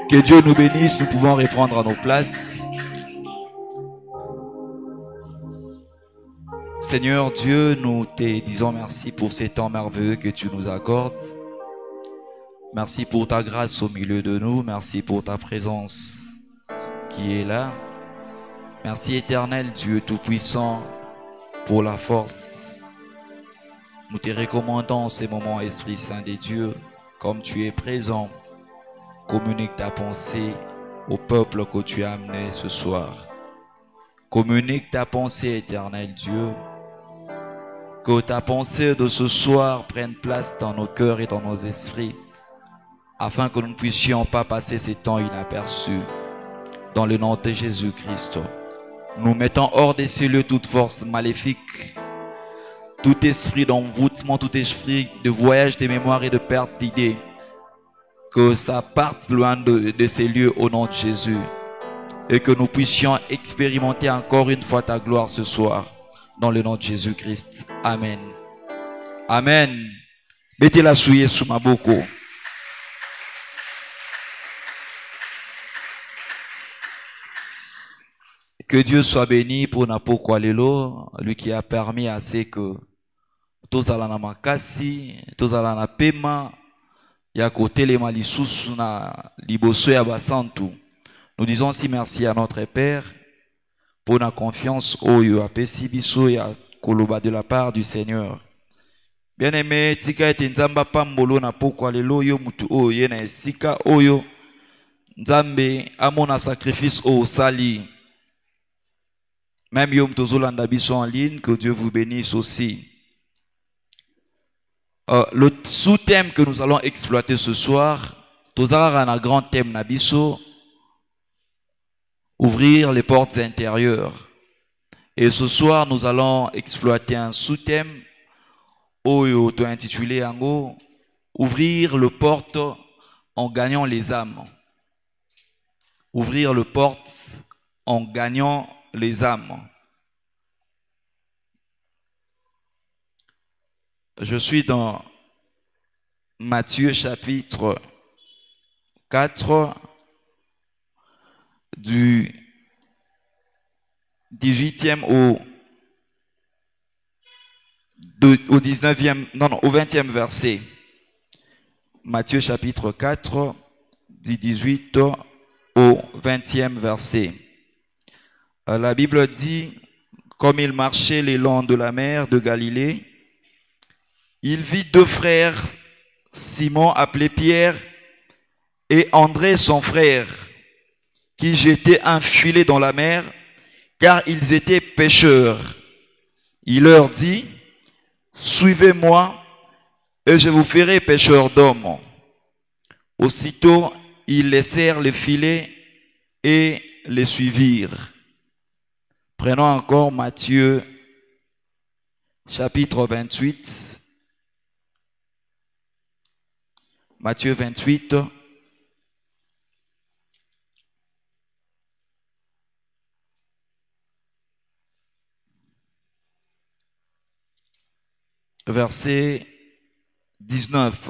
Que Dieu nous bénisse, nous pouvons reprendre à nos places. Seigneur Dieu, nous te disons merci pour ces temps merveilleux que tu nous accordes. Merci pour ta grâce au milieu de nous. Merci pour ta présence qui est là. Merci éternel Dieu Tout-Puissant pour la force. Nous te recommandons ces moments, Esprit Saint de Dieu, comme tu es présent. Communique ta pensée au peuple que tu as amené ce soir. Communique ta pensée, éternel Dieu. Que ta pensée de ce soir prenne place dans nos cœurs et dans nos esprits, afin que nous ne puissions pas passer ces temps inaperçus. Dans le nom de Jésus-Christ, nous mettons hors de ces lieux toute force maléfique, tout esprit d'envoûtement, tout esprit de voyage de mémoire et de perte d'idées. Que ça parte loin de ces lieux au nom de Jésus. Et que nous puissions expérimenter encore une fois ta gloire ce soir. Dans le nom de Jésus-Christ. Amen. Amen. Mettez-la souillée sous ma boko. Que Dieu soit béni pour Napo Kwalelo, lui qui a permis à ce que tous allons na makasi, tous allons na pema, ya côté les malisusu na liboso ya basantu. Nous disons aussi merci à notre Père pour la confiance oyo apesi biso ya koloba de la part du Seigneur. Bien-aimé, tika ete nzamba pambolo na pokwa lelo yo mutu oyo ye na esika oyo nzambe amona sacrifice au sali. Même yom tozolanda biso en ligne, que Dieu vous bénisse aussi. Le sous-thème que nous allons exploiter ce soir, tozara un grand thème nabiso, ouvrir les portes intérieures. Et ce soir, nous allons exploiter un sous-thème, oyo to intitulé ango, ouvrir le porte en gagnant les âmes. Ouvrir le porte en gagnant les âmes. Je suis dans Matthieu chapitre 4 du 18e au 19e, au 20e verset. Matthieu chapitre 4 du 18 au 20e verset. La Bible dit, comme il marchait le long de la mer de Galilée, il vit deux frères, Simon appelé Pierre et André son frère, qui jetaient un filet dans la mer, car ils étaient pêcheurs. Il leur dit, suivez-moi et je vous ferai pêcheurs d'hommes. Aussitôt, ils laissèrent le filet et les suivirent. Prenons encore Matthieu chapitre 28. Matthieu 28. Verset 19.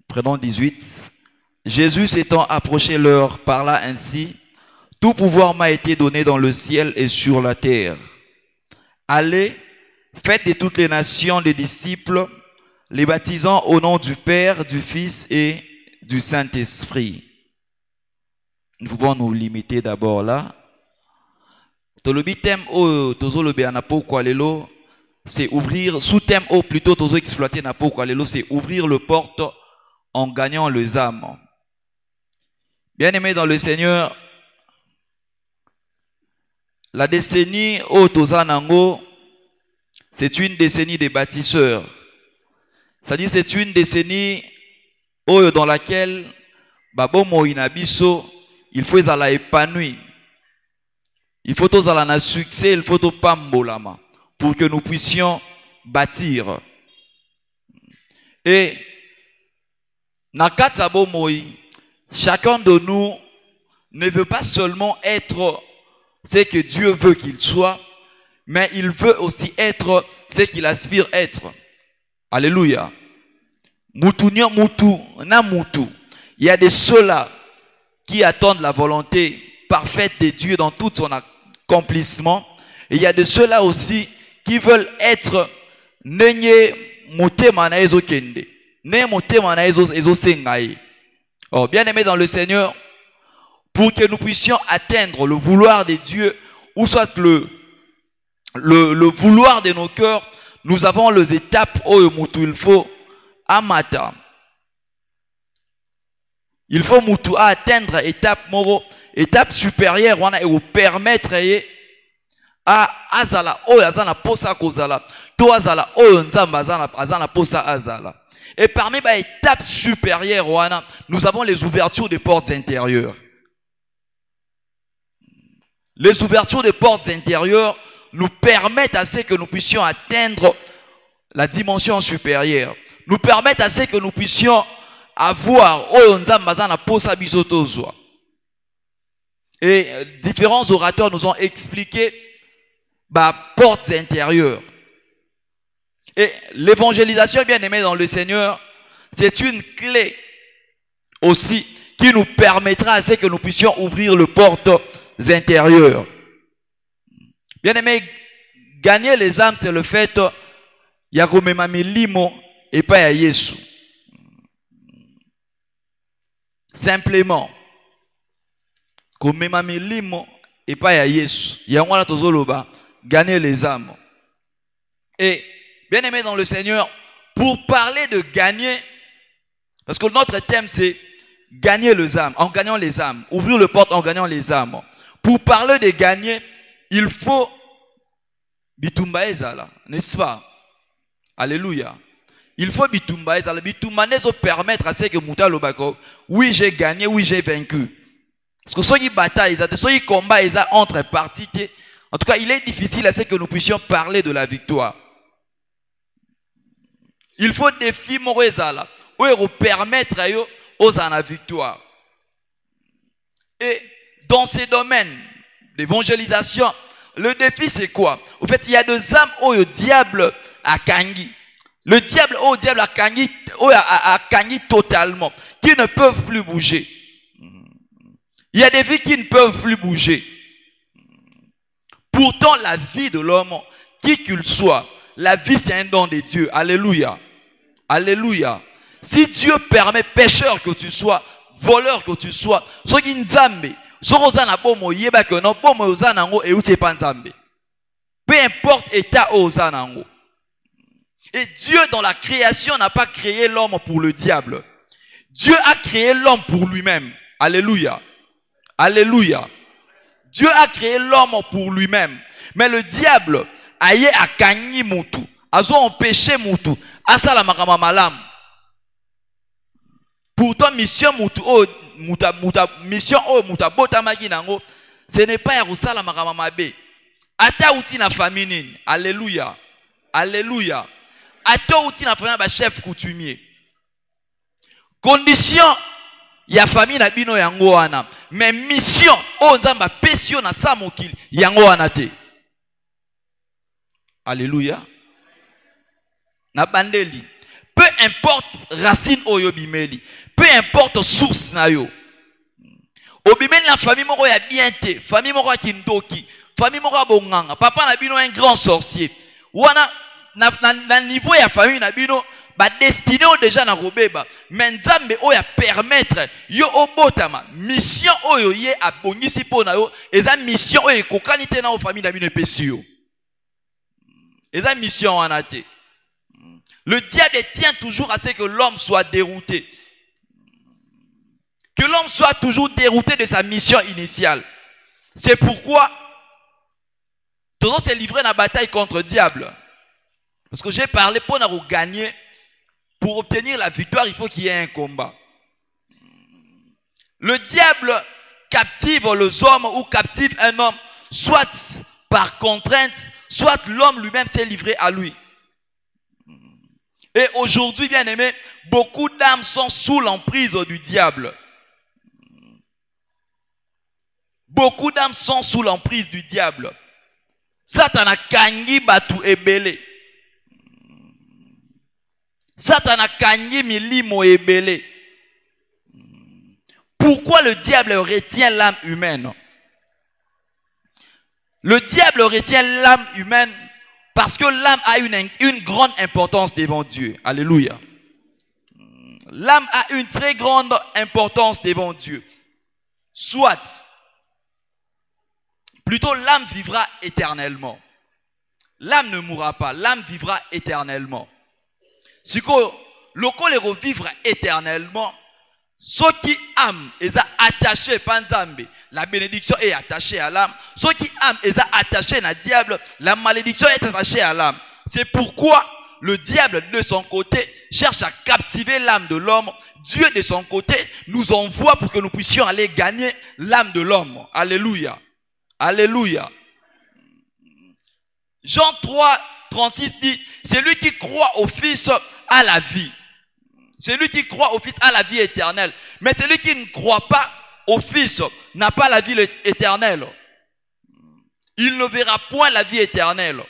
Prenons 18. Jésus s'étant approché leur parla ainsi, tout pouvoir m'a été donné dans le ciel et sur la terre. Allez, faites de toutes les nations des disciples, les baptisant au nom du Père, du Fils et du Saint-Esprit. Nous pouvons nous limiter d'abord là. Tolobi thème au tozo le béanapo kwalelo, c'est ouvrir, sous thème au plutôt tozo exploiter napo kwalelo, c'est ouvrir le porte en gagnant les âmes. Bien-aimés dans le Seigneur, la décennie au Tozanango, c'est une décennie des bâtisseurs. C'est-à-dire c'est une décennie dans laquelle Babomo Inabiso, il faut aller épanoui. Il faut tous aller na succès, il faut tout pambolama pour que nous puissions bâtir. Et Nakata Bomoi, chacun de nous ne veut pas seulement être ce que Dieu veut qu'il soit, mais il veut aussi être ce qu'il aspire être. Alléluia. Mutu mutu na mutu. Il y a de ceux-là qui attendent la volonté parfaite de Dieu dans tout son accomplissement. Et il y a de ceux-là aussi qui veulent être nenye motema na ezo kende. Ne motema na ezo sengaye. Oh, bien aimé dans le Seigneur, pour que nous puissions atteindre le vouloir de Dieu, ou soit le vouloir de nos cœurs, nous avons les étapes où il faut amata. Il faut mutu atteindre étape supérieure et vous permettre à azala o azana posa kozala to azala o nzamba azana posa azala. Et parmi les étapes supérieures nous avons les ouvertures des portes intérieures. Les ouvertures des portes intérieures nous permettent à ce que nous puissions atteindre la dimension supérieure. Nous permettent à ce que nous puissions avoir et différents orateurs nous ont expliqué portes intérieures. Et l'évangélisation, bien aimée dans le Seigneur, c'est une clé aussi qui nous permettra à ce que nous puissions ouvrir les portes intérieures. Bien aimé, gagner les âmes, c'est le fait yakomemami limo et pas à Yesu. Simplement, komemami limo et pas à Yesu. Yangwana tozoloba, gagner les âmes. Et bien aimé dans le Seigneur, pour parler de gagner, parce que notre thème c'est gagner les âmes, en gagnant les âmes, ouvrir le porte en gagnant les âmes. Pour parler de gagner, il faut bitumba ezala, n'est-ce pas? Alléluia. Il faut bitumba ezala. Bitumba nezo permettre à ce que muta lobako, oui j'ai gagné, oui j'ai vaincu. Parce que soyez bataille, soyez combat entre parties. En tout cas, il est difficile à ce que nous puissions parler de la victoire. Il faut défi morezala, ou permettre aux en la victoire. Et dans ces domaines d'évangélisation, le défi c'est quoi? En fait, il y a des âmes au diable à Kangi. Le diable au diable à Kangi totalement, qui ne peuvent plus bouger. Il y a des vies qui ne peuvent plus bouger. Pourtant, la vie de l'homme, qui qu'il soit, la vie c'est un don de Dieu. Alléluia. Alléluia. Si Dieu permet, pécheur que tu sois, voleur que tu sois, soki nzambe, sorozana bomo yeba que non bomo ozanango et uti panzambe. Peu importe état ozanango. Et Dieu dans la création n'a pas créé l'homme pour le diable. Dieu a créé l'homme pour lui-même. Alléluia. Alléluia. Dieu a créé l'homme pour lui-même. Mais le diable aye akangi mutu, azo empêché mutu, asala makama malam. Pourtant mission mutu mission muta bota nango, ce n'est pas yarusala makama mabe. Ata uti na famille. Alléluia. Alléluia. Ata uti na famille ba chef coutumier. Condition ya famille na bino yango wana, mais mission o nzamba pesio na samokili yango wana te. Alléluia. Na bandeli. Peu importe racine oyo bimeli, peu importe source na yo. Obimeli la famille moko ya bien te, famille moko ya kindoki, famille moko ya bonganga, papa na bino un grand sorcier. Wana na niveau ya famille na bino ba destiné déjà na robeba, mais nzambe oya permettre yo obotama mission oyo ye abongisi pona yo, eza mission oyo kokani te na o famille na bino epesi yo. Eza mission wana te. Le diable tient toujours à ce que l'homme soit dérouté. Que l'homme soit toujours dérouté de sa mission initiale. C'est pourquoi tout le monde s'est livré dans la bataille contre le diable. Parce que j'ai parlé pour nous gagner. Pour obtenir la victoire, il faut qu'il y ait un combat. Le diable captive les hommes ou captive un homme, soit par contrainte, soit l'homme lui-même s'est livré à lui. Et aujourd'hui, bien aimé, beaucoup d'âmes sont sous l'emprise du diable. Beaucoup d'âmes sont sous l'emprise du diable. Satan a kangi batu ebele. Satan a kangi milimo ebele. Pourquoi le diable retient l'âme humaine? Le diable retient l'âme humaine parce que l'âme a une grande importance devant Dieu. Alléluia. L'âme a une très grande importance devant Dieu. Soit, plutôt l'âme vivra éternellement. L'âme ne mourra pas, l'âme vivra éternellement. Si le corps vivra éternellement, ceux qui âme est attaché panzambe, la bénédiction est attachée à l'âme. Ceux qui âme est attaché à diable, la malédiction est attachée à l'âme. C'est pourquoi le diable de son côté cherche à captiver l'âme de l'homme. Dieu de son côté nous envoie pour que nous puissions aller gagner l'âme de l'homme. Alléluia. Alléluia. Jean 3, 36 dit, c'est lui qui croit au Fils à la vie. Celui qui croit au Fils a la vie éternelle. Mais celui qui ne croit pas au Fils n'a pas la vie éternelle. Il ne verra point la vie éternelle.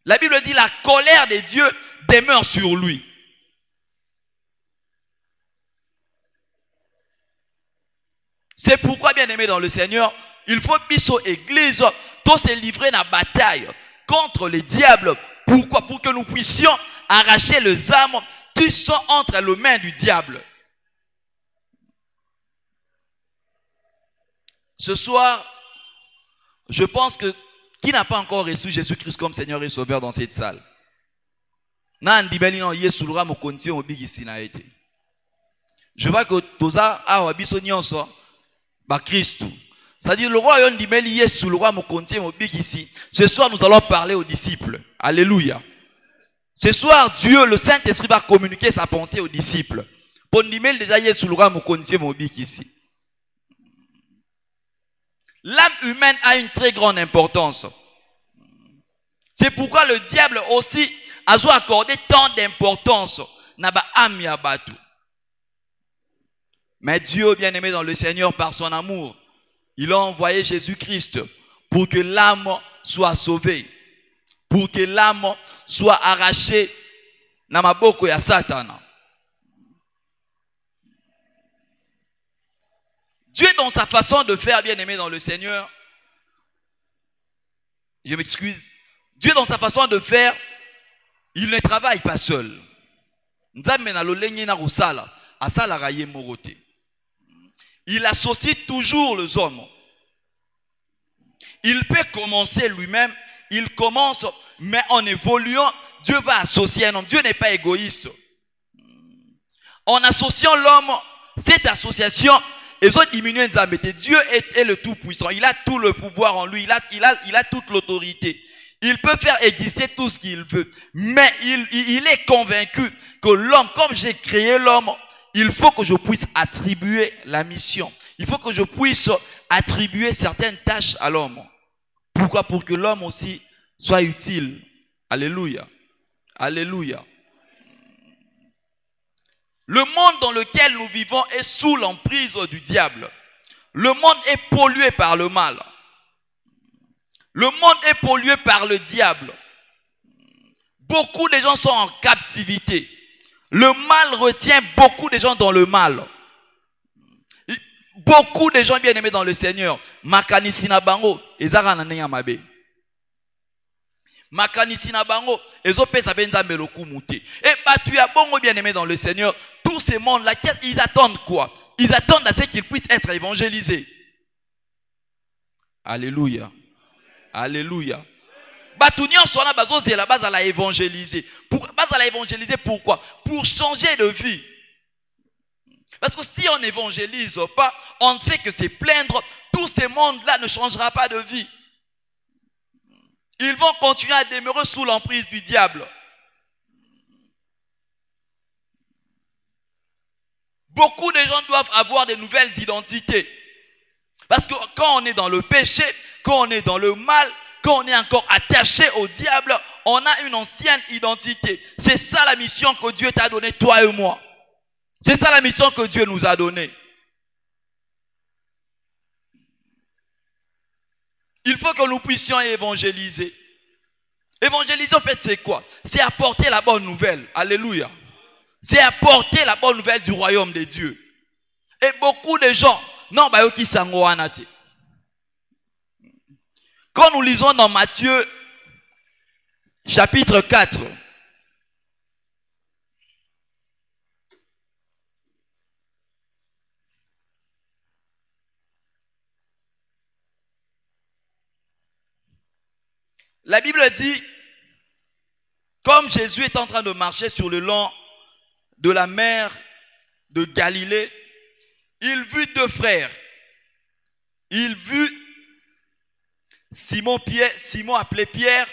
La Bible dit la colère de Dieu demeure sur lui. C'est pourquoi, bien aimé dans le Seigneur, il faut biso église, tous se livrer dans la bataille contre les diables. Pourquoi? Pour que nous puissions arracher les âmes qui sont entre les mains du diable. Ce soir, je pense que qui n'a pas encore reçu Jésus-Christ comme Seigneur et Sauveur dans cette salle? Je vois que Toza a wabiso nyonso ba Christ. C'est-à-dire le roi yon dimeli Yesu le roi mokontie mobiki ici. Ce soir nous allons parler aux disciples. Alléluia. Ce soir, Dieu, le Saint-Esprit, va communiquer sa pensée aux disciples. L'âme humaine a une très grande importance. C'est pourquoi le diable aussi a accordé tant d'importance. Mais Dieu, bien-aimé dans le Seigneur, par son amour, il a envoyé Jésus-Christ pour que l'âme soit sauvée. Pour que l'âme soit arrachée na maboko ya Satan. Dieu dans sa façon de faire, bien aimé dans le Seigneur, je m'excuse, Dieu dans sa façon de faire, il ne travaille pas seul. Il associe toujours les hommes. Il peut commencer lui-même. Il commence, mais en évoluant, Dieu va associer un homme. Dieu n'est pas égoïste. En associant l'homme, cette association, ils ont diminué Nzambe. Dieu est le tout-puissant. Il a tout le pouvoir en lui. Il a toute l'autorité. Il peut faire exister tout ce qu'il veut. Mais il est convaincu que l'homme, comme j'ai créé l'homme, il faut que je puisse attribuer la mission. Il faut que je puisse attribuer certaines tâches à l'homme. Pourquoi? Pour que l'homme aussi soit utile. Alléluia. Alléluia. Le monde dans lequel nous vivons est sous l'emprise du diable. Le monde est pollué par le mal. Le monde est pollué par le diable. Beaucoup de gens sont en captivité. Le mal retient beaucoup de gens dans le mal. Beaucoup de gens bien aimés dans le Seigneur. Makanisi na bango ezaka na ndenge mabe. Makanisi na bango ezopesa benzambe lokumu te. Et batu ya bongo bien aimés dans le Seigneur, tous ces mondes là, ils attendent quoi? Ils attendent à ce qu'ils puissent être évangélisés. Alléluia. Alléluia. Batu nyonso na bazozela bazala évangéliser. Bazala évangéliser pourquoi? Pour changer de vie. Parce que si on n'évangélise pas, on ne fait que se plaindre. Tout ce monde-là ne changera pas de vie. Ils vont continuer à demeurer sous l'emprise du diable. Beaucoup de gens doivent avoir de nouvelles identités. Parce que quand on est dans le péché, quand on est dans le mal, quand on est encore attaché au diable, on a une ancienne identité. C'est ça la mission que Dieu t'a donnée, toi et moi. C'est ça la mission que Dieu nous a donnée. Il faut que nous puissions évangéliser. Évangéliser, en fait, c'est quoi? C'est apporter la bonne nouvelle. Alléluia. c'est apporter la bonne nouvelle du royaume de Dieu. Et beaucoup de gens, non, bah, qui sango anate. Quand nous lisons dans Matthieu, chapitre 4, la Bible dit, comme Jésus est en train de marcher sur le long de la mer de Galilée, il vit deux frères. Il vit Simon appelé Pierre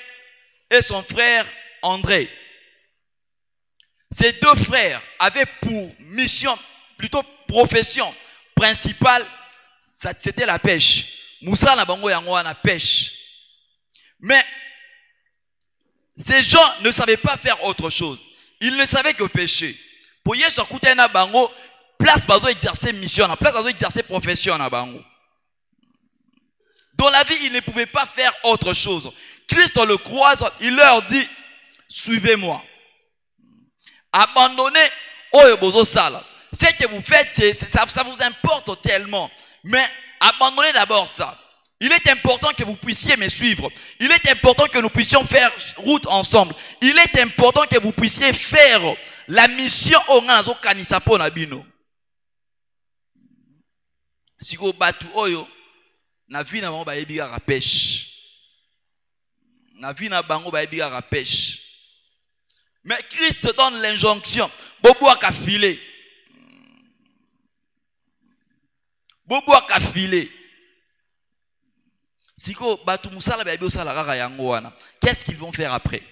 et son frère André. Ces deux frères avaient pour mission, plutôt profession principale, c'était la pêche. Moussa na bango yango na pêche. Mais ces gens ne savaient pas faire autre chose. Ils ne savaient que pêcher. Pour y écouter na bango, place bazo exercer mission, place bazo exercer profession na bango. Dans la vie, ils ne pouvaient pas faire autre chose. Christ le croise, il leur dit, suivez-moi. Abandonnez oyo bozo sala. Ce que vous faites, ça vous importe tellement. Mais abandonnez d'abord ça. Il est important que vous puissiez me suivre. Il est important que nous puissions faire route ensemble. Il est important que vous puissiez faire la mission au ngazo kanisa po na bino. Siko batu oyo na vie na bango ba yebi ka pêche. Na vie na bango ba yebi ka pêche. Mais Christ donne l'injonction. Bobo a filer. Bobo a filer. Siko batu musala ba yebi osala kaka yango wana. Qu'est-ce qu'ils vont faire après?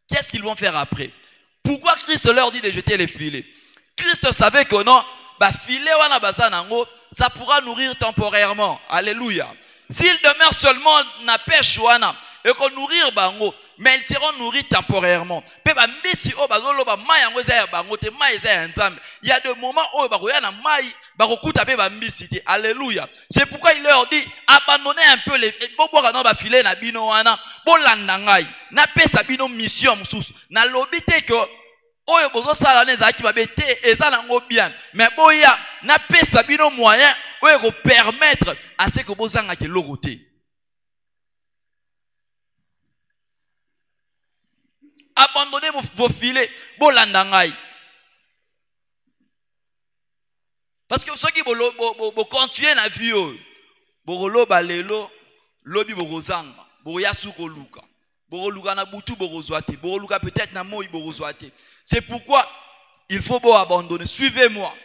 Qu'est-ce qu'ils vont faire après? Pourquoi Christ leur dit de jeter les filets? Christ savait que non, bah filet wana bazanango, ça pourra nourrir temporairement. Alléluia. S'ils demeurent seulement na pêche wana et qu'on nourrir bango, mais ils seront nourris temporairement. Pe ba mbisi o bazolo ba mai yango za ya bango te mai za ya nzambe. Il y a des moments où ba koya na mai ba kokuta pe ba mbisi te. Alléluia. C'est pourquoi il leur dit abandonnez un peu les bobo kana ba filet na bino wana, bolanda ngai. Na pesa bino mission mususu. Na lobi te que oyo bozo sala neza ki babete ezala ngo bien mais boya na pesa bino moyen oyo ko permettre à ce que bozanga ke logoté. Abandonnez vos filets, bolanda ngai. Parce que ceux qui bo continuer na vie bo ba lelo lobi bo kozanga bo yasu ko luka. Peut-être na moi c'est pourquoi il faut abandonner. Suivez-moi.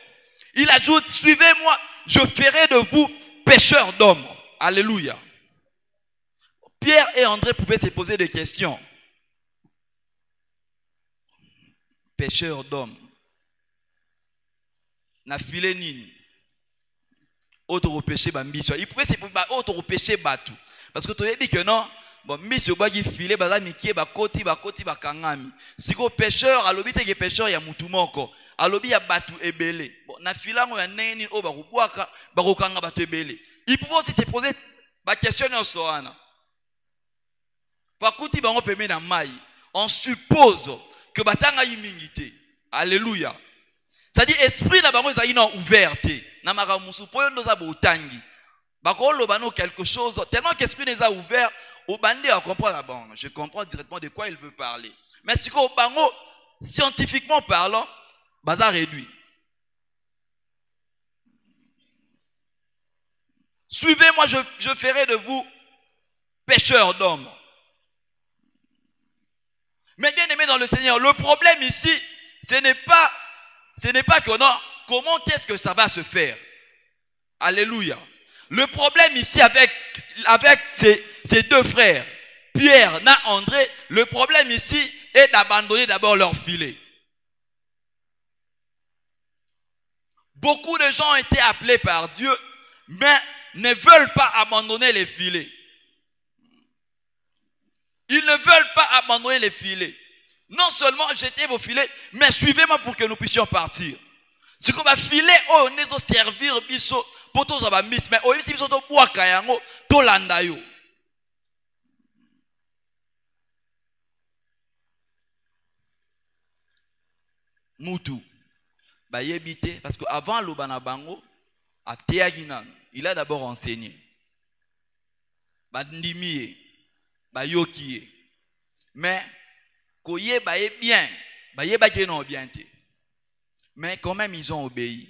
Il ajoute, suivez-moi, je ferai de vous pêcheurs d'hommes. Alléluia. Pierre et André pouvaient se poser des questions. Pêcheurs d'hommes. Na filé nini. Autre pêcher bambisho. Il pouvait se poser autre pêcher batou. Parce que tu as dit que non. Bon, monsieur bagi filé baza mikie ba koti bakangami. Siko pêcheur alobi te ke pêcheur ya mutu moko. Alobi ya batu ebele. Bon, na filango ya neni o ba kubwaka ba kokanga batu ebele. Il pouvait aussi se poser ba question na soana. Pakuti bango peme na mai. On suppose que batanga yimingité. Alléluia. C'est-à-dire esprit na bango ezali na ouverte. Na makamusu poyo ndoza botangi. Bakolo bano quelque chose tellement qu'esprit les a ouvert. Au bandé à comprendre la banque. Je comprends directement de quoi il veut parler. Mais si au bango, scientifiquement parlant, bazar réduit. Suivez-moi, je ferai de vous pêcheurs d'hommes. Mais bien aimé dans le Seigneur, le problème ici, ce n'est pas que non, comment est-ce que ça va se faire? Alléluia. Le problème ici avec ces deux frères, Pierre et André, le problème ici est d'abandonner d'abord leur filet. Beaucoup de gens ont été appelés par Dieu, mais ne veulent pas abandonner les filets. Ils ne veulent pas abandonner les filets. Non seulement jetez vos filets, mais suivez-moi pour que nous puissions partir. C'est comme un filet, on est servir biso. Mais aussi biso to boaka yango to landa yo. mutu ba yebite parce que avant l'obana bango il a d'abord enseigné ba ndimiye ba yokiye mais koye ba ye bien ba ye ba ke non bien te mais quand même ils ont obéi.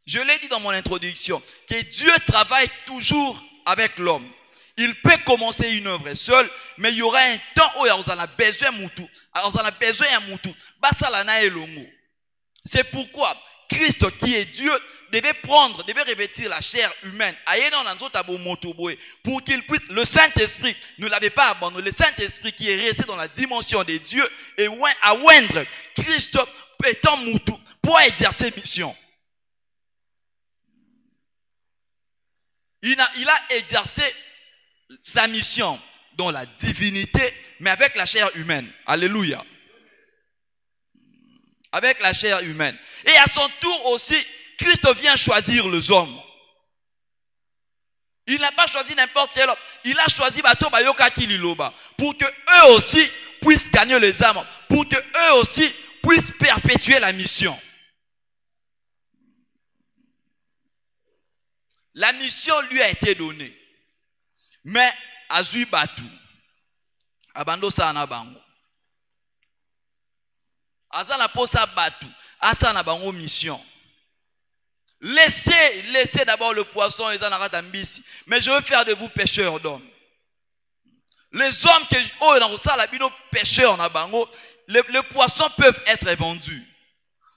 Je l'ai dit dans mon introduction que Dieu travaille toujours avec l'homme. Il peut commencer une œuvre seul, mais il y aura un temps où on a besoin de moutou. On a besoin de moutou. C'est pourquoi Christ qui est Dieu devait revêtir la chair humaine. Pour qu'il puisse, le Saint-Esprit ne l'avait pas abandonné. Le Saint-Esprit qui est resté dans la dimension de Dieu et à oindre Christ étant moutou pour exercer mission. Il a exercé sa mission dans la divinité, mais avec la chair humaine. Alléluia. Avec la chair humaine. Et à son tour aussi, Christ vient choisir les hommes. Il n'a pas choisi n'importe quel homme. Il a choisi Bato Bayoka Kililoba pour que eux aussi puissent gagner les âmes, pour que eux aussi puissent perpétuer la mission. La mission lui a été donnée. Mais Azui Batu, Abando Sana Bango, Azana Posa Batu, Asana Bango mission. Laissez d'abord le poisson et Zanaratambi. Mais je veux faire de vous pêcheurs d'hommes. Les hommes que oh dans la bino pêcheurs na bango, les poissons peuvent être vendus.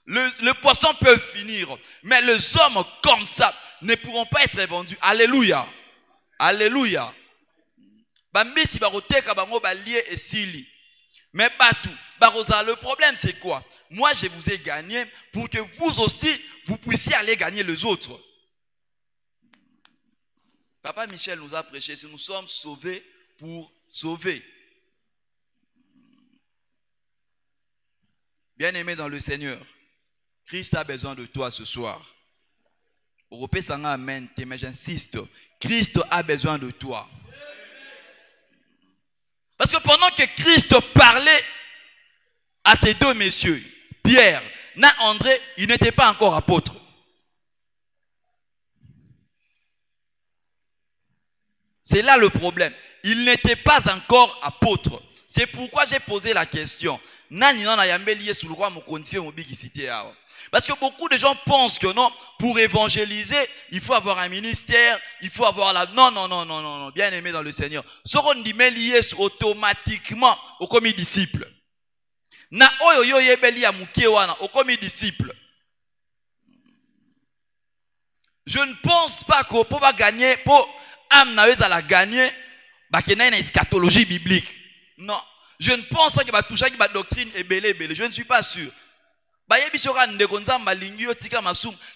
Le poisson peut finir, mais les hommes comme ça ne pourront pas être vendus. Alléluia. Alléluia. Bambisi baroteka bango balie et sili. Mais Batou, Barosa, le problème c'est quoi? Moi je vous ai gagné pour que vous aussi, vous puissiez aller gagner les autres. Papa Michel nous a prêché, si nous sommes sauvés pour sauver. Bien-aimé dans le Seigneur, Christ a besoin de toi ce soir. Europé Sanga Amen, mais j'insiste, Christ a besoin de toi. Parce que pendant que Christ parlait à ces deux messieurs, Pierre et André, ils n'étaient pas encore apôtres. C'est là le problème. Ils n'étaient pas encore apôtres. C'est pourquoi j'ai posé la question. Parce que beaucoup de gens pensent que non, pour évangéliser, il faut avoir un ministère, il faut avoir la... Non, bien aimé dans le Seigneur. Soron dit lié automatiquement au commis disciple. Na oyo yo yebeli ya mukewana au commis disciple. Je ne pense pas qu'on peut gagner pour amener à la gagner bah qu'il y a une eschatologie biblique. Non, je ne pense pas qu'il va toucher la doctrine et belé. Je ne suis pas sûr.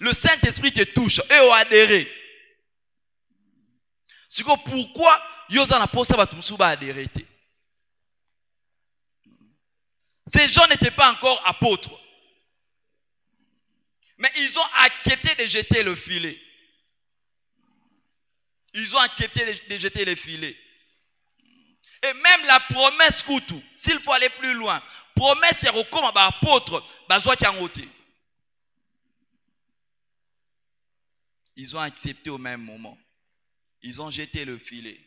Le Saint-Esprit te touche et au adhéré. C'est pourquoi Yosa n'a pas adhéré. Ces gens n'étaient pas encore apôtres. Mais ils ont accepté de jeter le filet. Ils ont accepté de jeter le filet. Et même la promesse Koutou, s'il faut aller plus loin, promesse est comme un apôtre, ils ont accepté au même moment. Ils ont jeté le filet.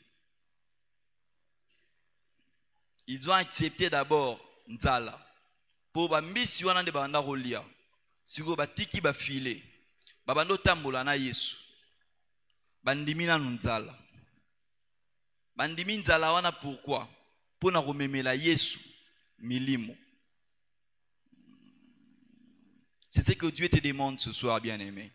Ils ont accepté d'abord Nzala. Pour ba mission wana de banda rolia. Siko batiki ba filet. Babando tambola na Yesu. Bandimina Nzala. Bandimi Nzala wana pourquoi? Pour na rememela Yesu milimo. C'est ce que Dieu te demande ce soir, bien-aimé.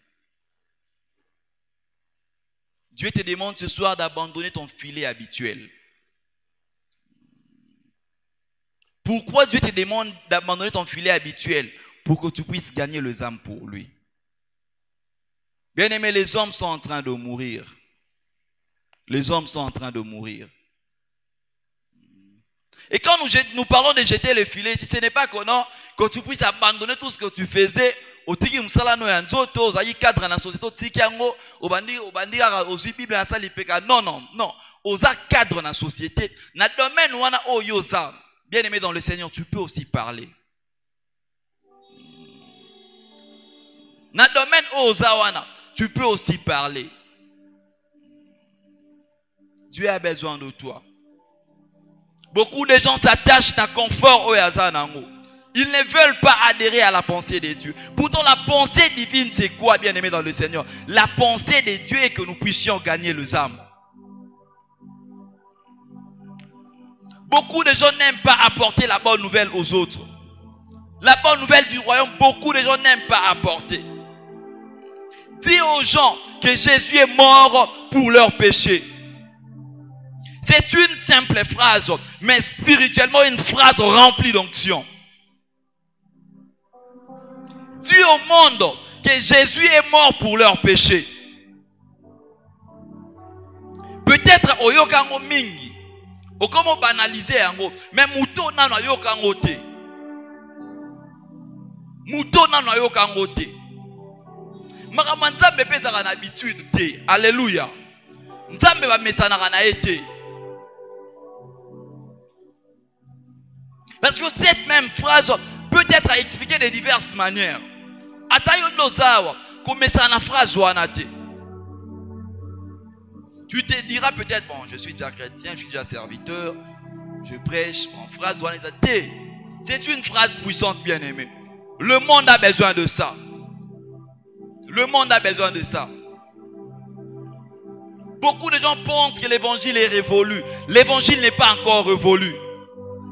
Dieu te demande ce soir d'abandonner ton filet habituel. Pourquoi Dieu te demande d'abandonner ton filet habituel? Pour que tu puisses gagner les âmes pour lui. Bien-aimé, les hommes sont en train de mourir. Les hommes sont en train de mourir. Et quand nous parlons de jeter le filet, si ce n'est pas que tu puisses abandonner tout ce que tu faisais, non. Osa cadre dans la société. Na domaine wana o yosa. Bien-aimé dans le Seigneur, tu peux aussi parler. Dans le domaine Ozawana, tu peux aussi parler. Dieu a besoin de toi. Beaucoup de gens s'attachent à confort au Yazanango. Ils ne veulent pas adhérer à la pensée de Dieu. Pourtant, la pensée divine, c'est quoi, bien-aimé dans le Seigneur? La pensée de Dieu est que nous puissions gagner les âmes. Beaucoup de gens n'aiment pas apporter la bonne nouvelle aux autres. La bonne nouvelle du royaume, beaucoup de gens n'aiment pas apporter. Dis aux gens que Jésus est mort pour leurs péchés. C'est une simple phrase, mais spirituellement une phrase remplie d'onction. Dis au monde que Jésus est mort pour leurs péchés. Peut-être au yokango mingi, au comme banaliser yango, mais mouton na no yokango te. Mouton na no yokango te. Makambo nzambe pezaka na habitude te. Alléluia. Nzambe ba mesanaka na ete. Parce que cette même phrase peut être expliquée de diverses manières. Atayo nozawa komesa na phrase wanate. Tu te diras peut-être, bon, je suis déjà chrétien, je suis déjà serviteur, je prêche en phrase wanate. C'est une phrase puissante, bien-aimé. Le monde a besoin de ça. Le monde a besoin de ça. Beaucoup de gens pensent que l'évangile est révolu. L'évangile n'est pas encore révolu.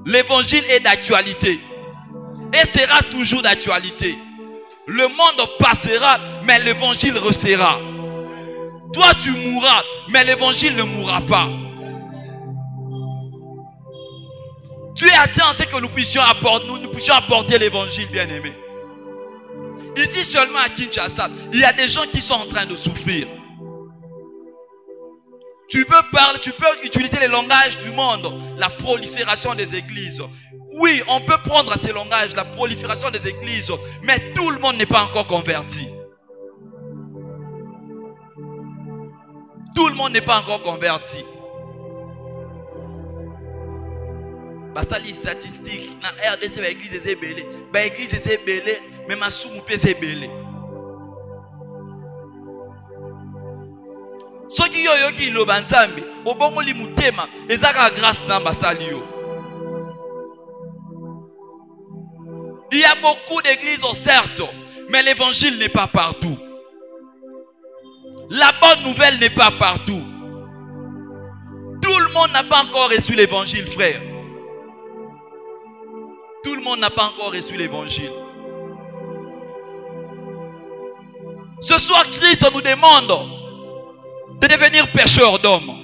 L'évangile est d'actualité. Et sera toujours d'actualité. Le monde passera, mais l'évangile restera. Toi, tu mourras, mais l'évangile ne mourra pas. Tu es atteint à ce que nous puissions apporter l'évangile, bien-aimé. Ici seulement à Kinshasa, il y a des gens qui sont en train de souffrir. Tu peux parler, tu peux utiliser les langages du monde, la prolifération des églises. Oui, on peut prendre ces langages, la prolifération des églises, mais tout le monde n'est pas encore converti. Tout le monde n'est pas encore converti. Parce que les statistiques, dans RDC, l'église est belle. L'église est belle, mais ma soupe est belle. Ceux qui ont eu le banzambi, au bon moment limutema, ils ont grâce dans Basalio. Il y a beaucoup d'églises, certes, mais l'évangile n'est pas partout. La bonne nouvelle n'est pas partout. Tout le monde n'a pas encore reçu l'évangile, frère. Tout le monde n'a pas encore reçu l'évangile. Ce soir, Christ nous demande de devenir pêcheurs d'hommes.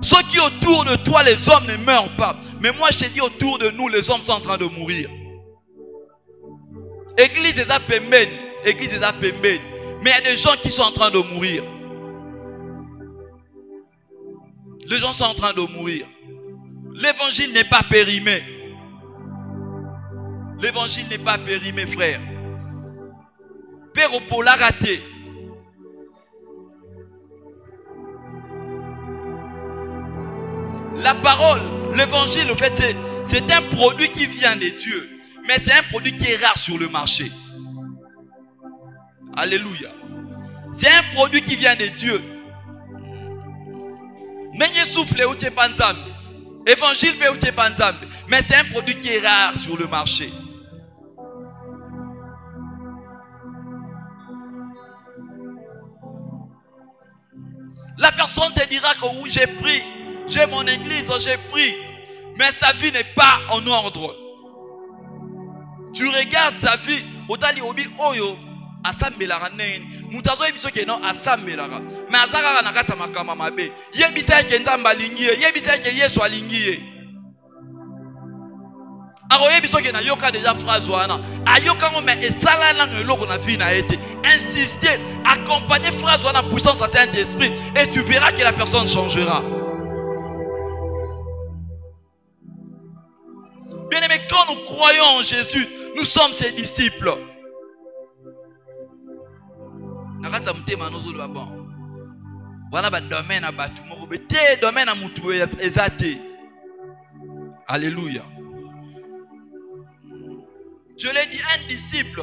Ceux qui autour de toi, les hommes ne meurent pas. Mais moi, je te dis, autour de nous, les hommes sont en train de mourir. Église est à pembeni. Église est à pembeni. Mais il y a des gens qui sont en train de mourir. Les gens sont en train de mourir. L'évangile n'est pas périmé. L'évangile n'est pas périmé, frère. Père au polar raté. La parole, l'évangile, en fait, c'est un produit qui vient de Dieu. Mais c'est un produit qui est rare sur le marché. Alléluia. C'est un produit qui vient de Dieu. N'ayez soufflé ou t'es pas nzambe. Évangile ou t'es pas nzambe. Mais c'est un produit qui est rare sur le marché. La personne te dira que oui, j'ai pris. J'ai mon église, j'ai pris. Mais sa vie n'est pas en ordre. Tu regardes sa vie. Otali obi oyo asambelaka neni. Mutazo yebiso ke non asambelaka. Mais azaka na kata makama mabe. Yebisa ke nzamba alingi ye. Yebisa ke Yesu alingi ye. Aro yebiso ke na yoka déjà phrase wana. Ayoka ngo mais esala na no eloko na vie na ete. Insister, accompagner phrase wana puissance à Saint-Esprit et tu verras que la personne changera. Bien-aimés, quand nous croyons en Jésus, nous sommes ses disciples. Voilà le domaine à Batumoro. Le domaine à Moutou ezate. Alléluia. Je l'ai dit, un disciple,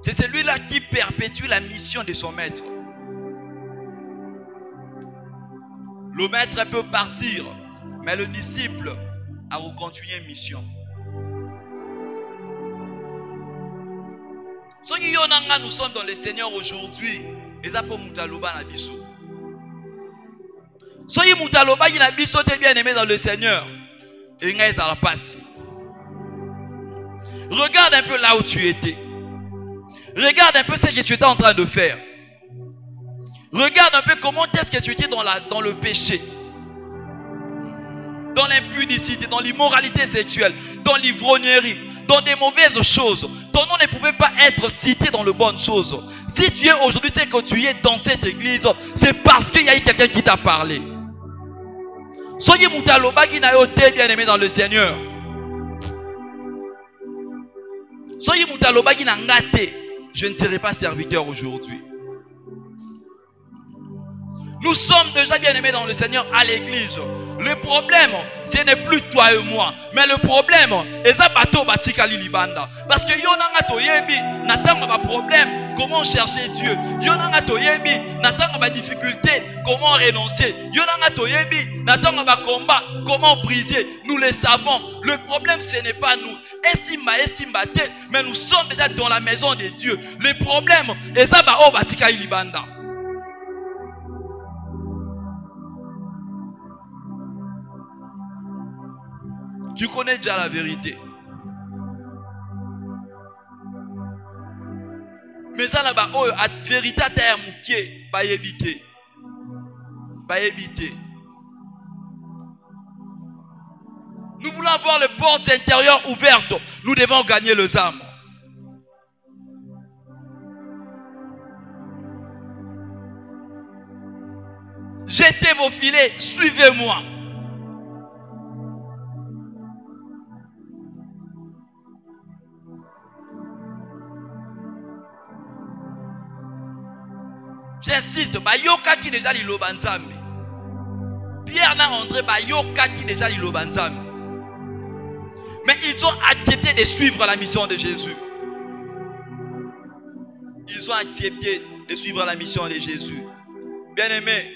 c'est celui-là qui perpétue la mission de son maître. Le maître peut partir, mais le disciple a continué une mission. Nous sommes dans le Seigneur aujourd'hui. Et ça pour Moutaloba na biso. Soyez Moutaloba qui na biso t'es bien aimé dans le Seigneur. Et ça va passer. Regarde un peu là où tu étais. Regarde un peu ce que tu étais en train de faire. Regarde un peu comment est-ce que tu étais dans le péché. Dans l'impudicité, dans l'immoralité sexuelle, dans l'ivrognerie, dans des mauvaises choses. Ton nom ne pouvait pas être cité dans les bonnes choses. Si tu es aujourd'hui, c'est que tu es dans cette église, c'est parce qu'il y a eu quelqu'un qui t'a parlé. Soyez Moutaloba qui n'a été bien aimé dans le Seigneur. Soyez Moutaloba qui n'a gâté. Je ne serai pas serviteur aujourd'hui. Nous sommes déjà bien aimés dans le Seigneur à l'église. Le problème, ce n'est plus toi et moi. Mais le problème, c'est ça bateau batika libanda. Parce que yonanga toyebi, n'attend pas problème. Comment chercher Dieu? Yonanga toyebi, n'attend pas difficulté. Comment renoncer? Yonanga toyebi, n'attend pas combat. Comment briser? Nous le savons. Le problème, ce n'est pas nous. Esimba, mais nous sommes déjà dans la maison de Dieu. Le problème, c'est ça batika libanda. Tu connais déjà la vérité. Mais ça là-bas, la vérité à terre moukié, pas éviter. Pas éviter. Nous voulons avoir les portes intérieures ouvertes. Nous devons gagner les âmes. Jetez vos filets, suivez-moi. J'insiste, Bayoka qui déjà liloba nzambe. Pierre na André Bayoka qui déjà liloba nzambe. Mais ils ont accepté de suivre la mission de Jésus. Ils ont accepté de suivre la mission de Jésus. Bien aimé,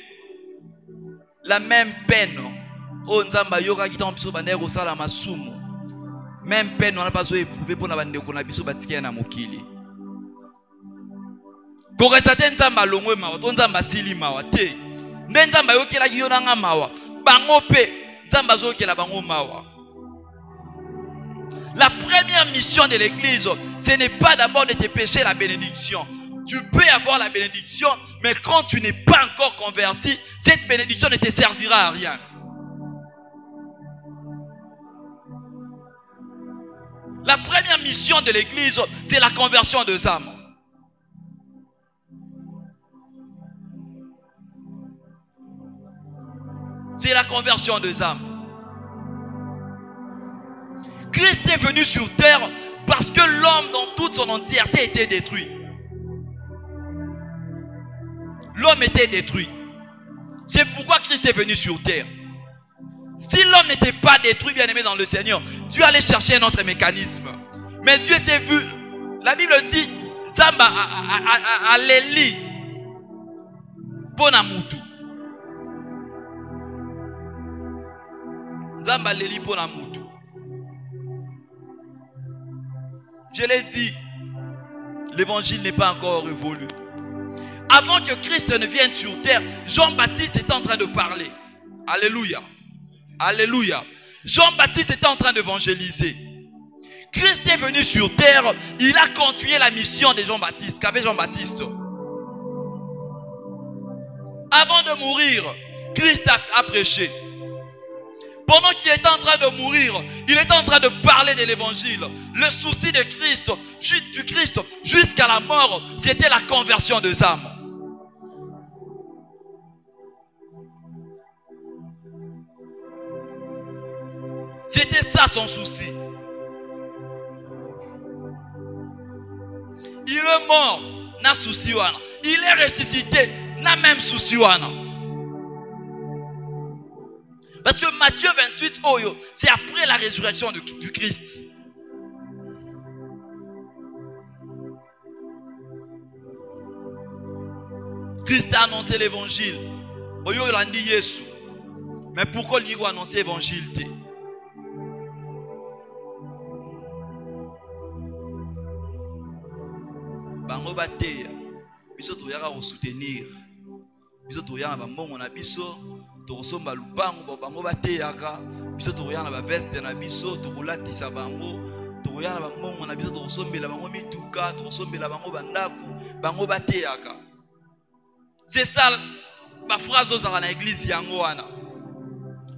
la même peine, oh nzamba yoka qui t'en biso bandere au sala masumu. Même peine on n'a pas éprouvé pour na bande ko na biso batike na mokili. Koresate nzamba longwe mawa, to nzamba sili mawa te. Nde nzamba yokela ki yonanga mawa. Bango pe, nzamba zokela bango mawa. La première mission de l'église, ce n'est pas d'abord de te pécher la bénédiction. Tu peux avoir la bénédiction, mais quand tu n'es pas encore converti, cette bénédiction ne te servira à rien. La première mission de l'église, c'est la conversion des âmes. C'est la conversion des âmes. Christ est venu sur terre parce que l'homme dans toute son entièreté était détruit. L'homme était détruit. C'est pourquoi Christ est venu sur terre. Si l'homme n'était pas détruit, bien aimé dans le Seigneur, Dieu allait chercher un autre mécanisme. Mais Dieu s'est vu. La Bible dit, Zamba a l'Eli Ponamutu. Zamba l'Eli Ponamutu. Je l'ai dit, l'évangile n'est pas encore révolu. Avant que Christ ne vienne sur terre, Jean-Baptiste était en train de parler. Alléluia. Alléluia. Jean-Baptiste était en train d'évangéliser. Christ est venu sur terre, il a continué la mission de Jean-Baptiste. Qu'avait Jean-Baptiste? Avant de mourir, Christ a prêché. Pendant qu'il était en train de mourir, il était en train de parler de l'évangile. Le souci de Christ, du Christ jusqu'à la mort, c'était la conversion des âmes. C'était ça son souci. Il est mort, n'a souci wana. Il est ressuscité, n'a même souci wana. Parce que Matthieu 28, c'est après la résurrection du Christ. Christ a annoncé l'évangile. Mais pourquoi il a annoncé l'évangile? Bango bateya biso toyaka ko soutenir biso toyaka na bambongo na biso tokosomba lupango bango bateyaka biso toyaka na ba veste na biso tokolatisa bango toyaka na bambongo na biso tokosombela bango mituka tokosombela bango bandako bango bateyaka. C'est ça ba phrase ozaka na église yango wana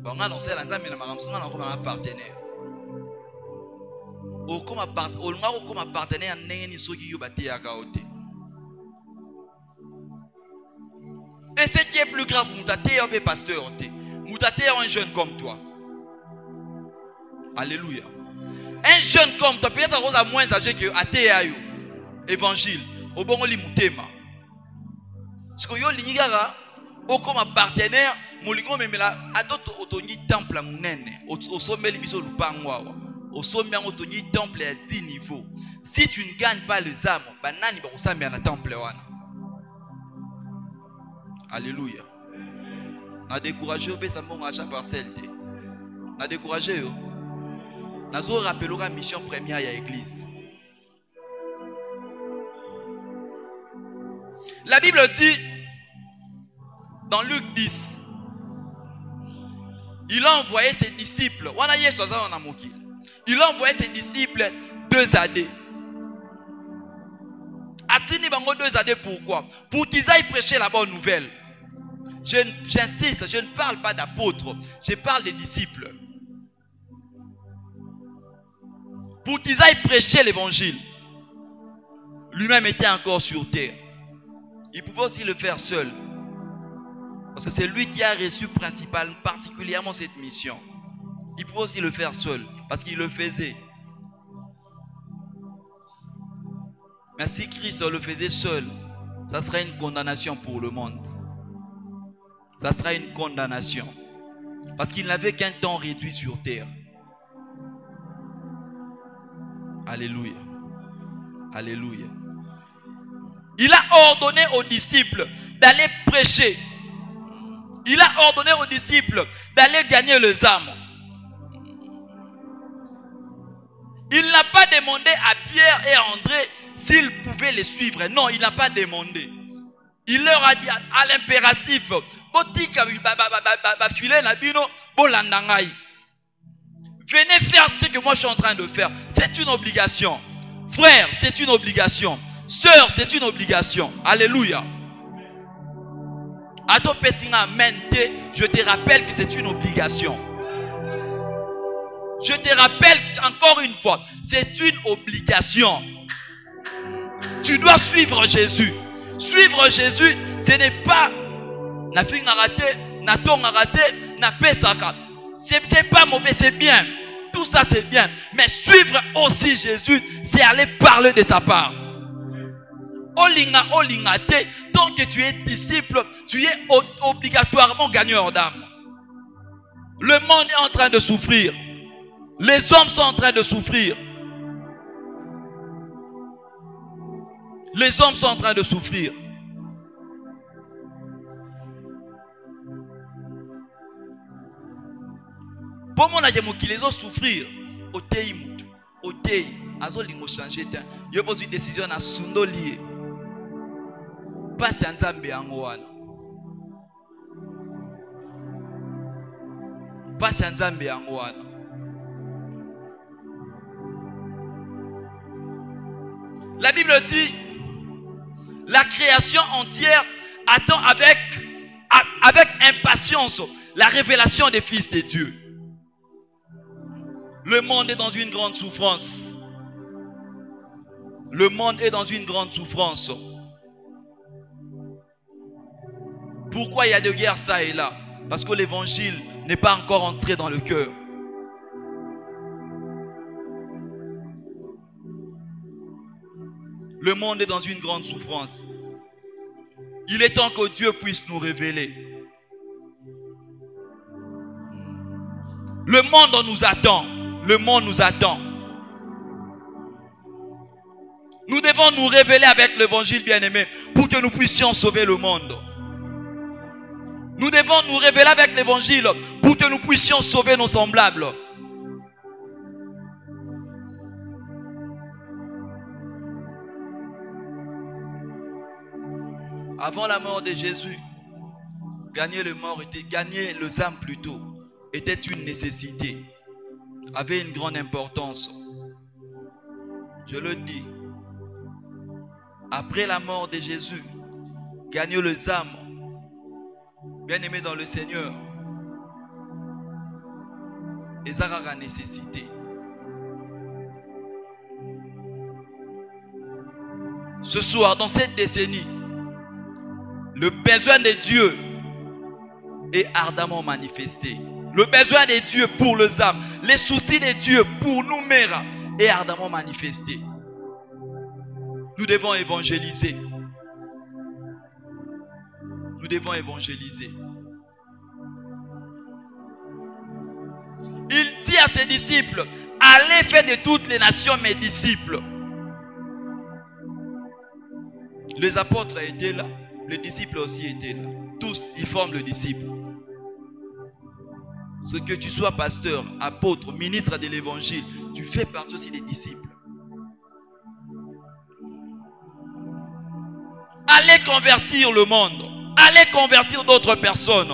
bango annoncé la nzambe na makamso na koma partenaire okoma partenaire ndenge ni soki yo bateyaka ote. Et ce qui est plus grave, mutateya ope pasteur ote, mutateya un jeune comme toi. Alléluia. Un jeune comme toi, peut-être à moins âgé que ateya yo évangile obongo li mutema. Ce que yo lingara okoma partenaire molingo memela atoto otongi temple à munene osomeli biso lupango awa. Au sommet on toni temple à 10 niveaux. Si tu ne gagnes pas les âmes, banani ba osambi na temple wana. Alléluia. Na décourager be sa mbongo acha parcelle te. Na décourager yo. Nazo rappeler la mission première ya église. La Bible dit dans Luc 10, il a envoyé ses disciples. Wana yeso za na moki. Il a envoyé ses disciples 2 années. Atini bango 2 années pourquoi? Pour qu'ils aillent prêcher la bonne nouvelle. J'insiste, je ne parle pas d'apôtres, je parle des disciples. Pour qu'ils aillent prêcher l'évangile. Lui-même était encore sur terre. Il pouvait aussi le faire seul. Parce que c'est lui qui a reçu particulièrement cette mission. Il pouvait aussi le faire seul. Parce qu'il le faisait. Mais si Christ le faisait seul, ça sera une condamnation pour le monde. Ça sera une condamnation. Parce qu'il n'avait qu'un temps réduit sur terre. Alléluia. Alléluia. Il a ordonné aux disciples d'aller prêcher. Il a ordonné aux disciples d'aller gagner les âmes. Il n'a pas demandé à Pierre et à André s'ils pouvaient les suivre. Non, il n'a pas demandé. Il leur a dit à l'impératif, venez faire ce que moi je suis en train de faire. C'est une obligation. Frère, c'est une obligation. Sœur, c'est une obligation. Alléluia. Je te rappelle que c'est une obligation. Je te rappelle encore une fois, c'est une obligation. Tu dois suivre Jésus. Suivre Jésus, ce n'est pas na fin raté, na ton raté, na pesaka. C'est pas mauvais, c'est bien. Tout ça c'est bien. Mais suivre aussi Jésus, c'est aller parler de sa part. Olinga te, tant que tu es disciple, tu es obligatoirement gagneur d'âme. Le monde est en train de souffrir. Les hommes sont en train de souffrir. Les hommes sont en train de souffrir. Pour moi, les autres souffrir. Au tei, azo lingo changer temps. Yo pose une décision na sundo lié. Passe en Nzambe yango wana. Passe en Nzambe yango wana. La Bible dit, la création entière attend avec impatience la révélation des fils de Dieu. Le monde est dans une grande souffrance. Le monde est dans une grande souffrance. Pourquoi il y a de guerres ça et là? Parce que l'évangile n'est pas encore entré dans le cœur. Le monde est dans une grande souffrance. Il est temps que Dieu puisse nous révéler. Le monde nous attend. Le monde nous attend. Nous devons nous révéler avec l'évangile, bien-aimé, pour que nous puissions sauver le monde. Nous devons nous révéler avec l'évangile pour que nous puissions sauver nos semblables. Avant la mort de Jésus, gagner les âmes plutôt, était une nécessité, avait une grande importance. Je le dis. Après la mort de Jésus, gagner les âmes, bien-aimés dans le Seigneur, et ça a la nécessité. Ce soir, dans cette décennie, le besoin de Dieu est ardemment manifesté. Le besoin de Dieu pour les âmes, les soucis de Dieu pour nous mères est ardemment manifesté. Nous devons évangéliser. Nous devons évangéliser. Il dit à ses disciples, allez faire de toutes les nations mes disciples. Les apôtres étaient là, les disciples aussi étaient là. Tous, ils forment le disciple. Ce que tu sois pasteur, apôtre, ministre de l'évangile, tu fais partie aussi des disciples. Allez convertir le monde. Allez convertir d'autres personnes.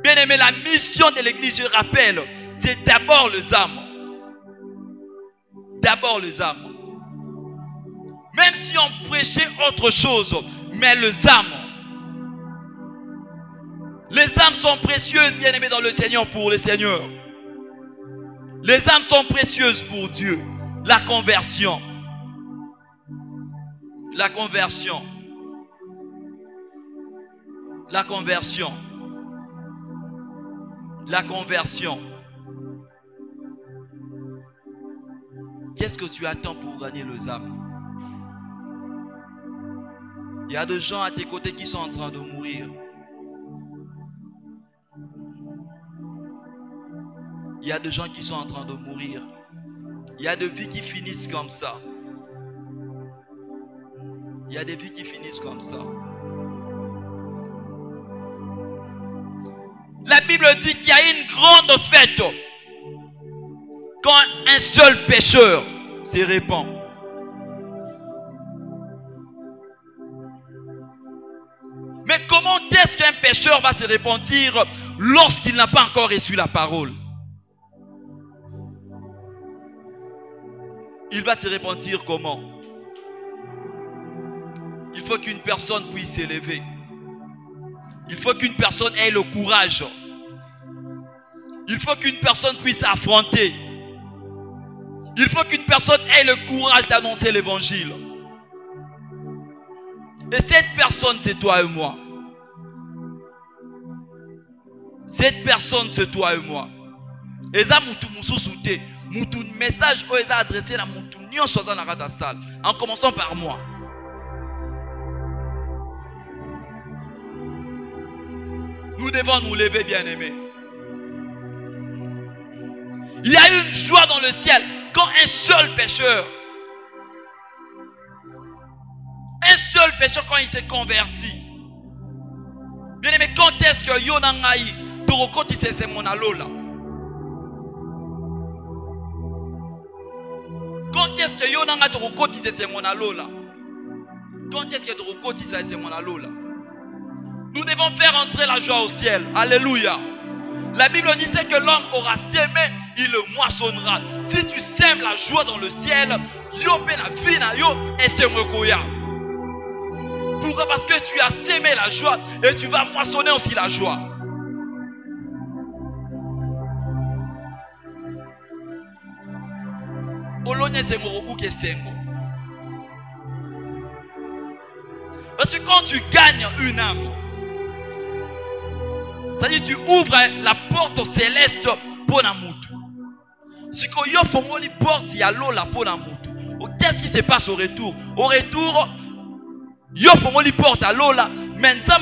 Bien aimé, la mission de l'église, je rappelle, c'est d'abord les âmes. D'abord les âmes. Même si on prêchait autre chose, mais les âmes. Les âmes sont précieuses, bien aimées dans le Seigneur, pour le Seigneur. Les âmes sont précieuses pour Dieu. La conversion. La conversion. La conversion. La conversion. Qu'est-ce que tu attends pour gagner les âmes? Il y a des gens à tes côtés qui sont en train de mourir. Il y a des gens qui sont en train de mourir. Il y a des vies qui finissent comme ça. Il y a des vies qui finissent comme ça. La Bible dit qu'il y a une grande fête quand un seul pécheur se répand. Mais comment est-ce qu'un pécheur va se repentir lorsqu'il n'a pas encore reçu la parole? Il va se repentir comment? Il faut qu'une personne puisse s'élever. Il faut qu'une personne ait le courage. Il faut qu'une personne puisse affronter. Il faut qu'une personne ait le courage d'annoncer l'évangile. Et cette personne, c'est toi et moi. Cette personne, c'est toi et moi. Et ça, moutou message où ils ont adressé la moutou nyon choisi dans la salle. En commençant par moi. Nous devons nous lever, bien-aimés. Il y a une joie dans le ciel quand un seul pécheur, quand il s'est converti. Bien-aimé, quand est-ce que Yonangaï, Torokoti c'est mon alola? Quand est-ce que Yonanga Torokoti c'est mon alola? Quand est-ce que Torokoti c'est mon alola? Nous devons faire entrer la joie au ciel. Alléluia. La Bible dit c'est que l'homme aura sémé, il le moissonnera. Si tu sèmes la joie dans le ciel, pourquoi? Parce que tu as sémé la joie et tu vas moissonner aussi la joie. Parce que quand tu gagnes une âme, c'est-à-dire tu ouvres la porte céleste pour la moutou. Si tu ouvres la porte, il y a l'eau pour la moutou. Qu'est-ce qui se passe au retour? Au retour, il y a la porte à l'eau là. Maintenant,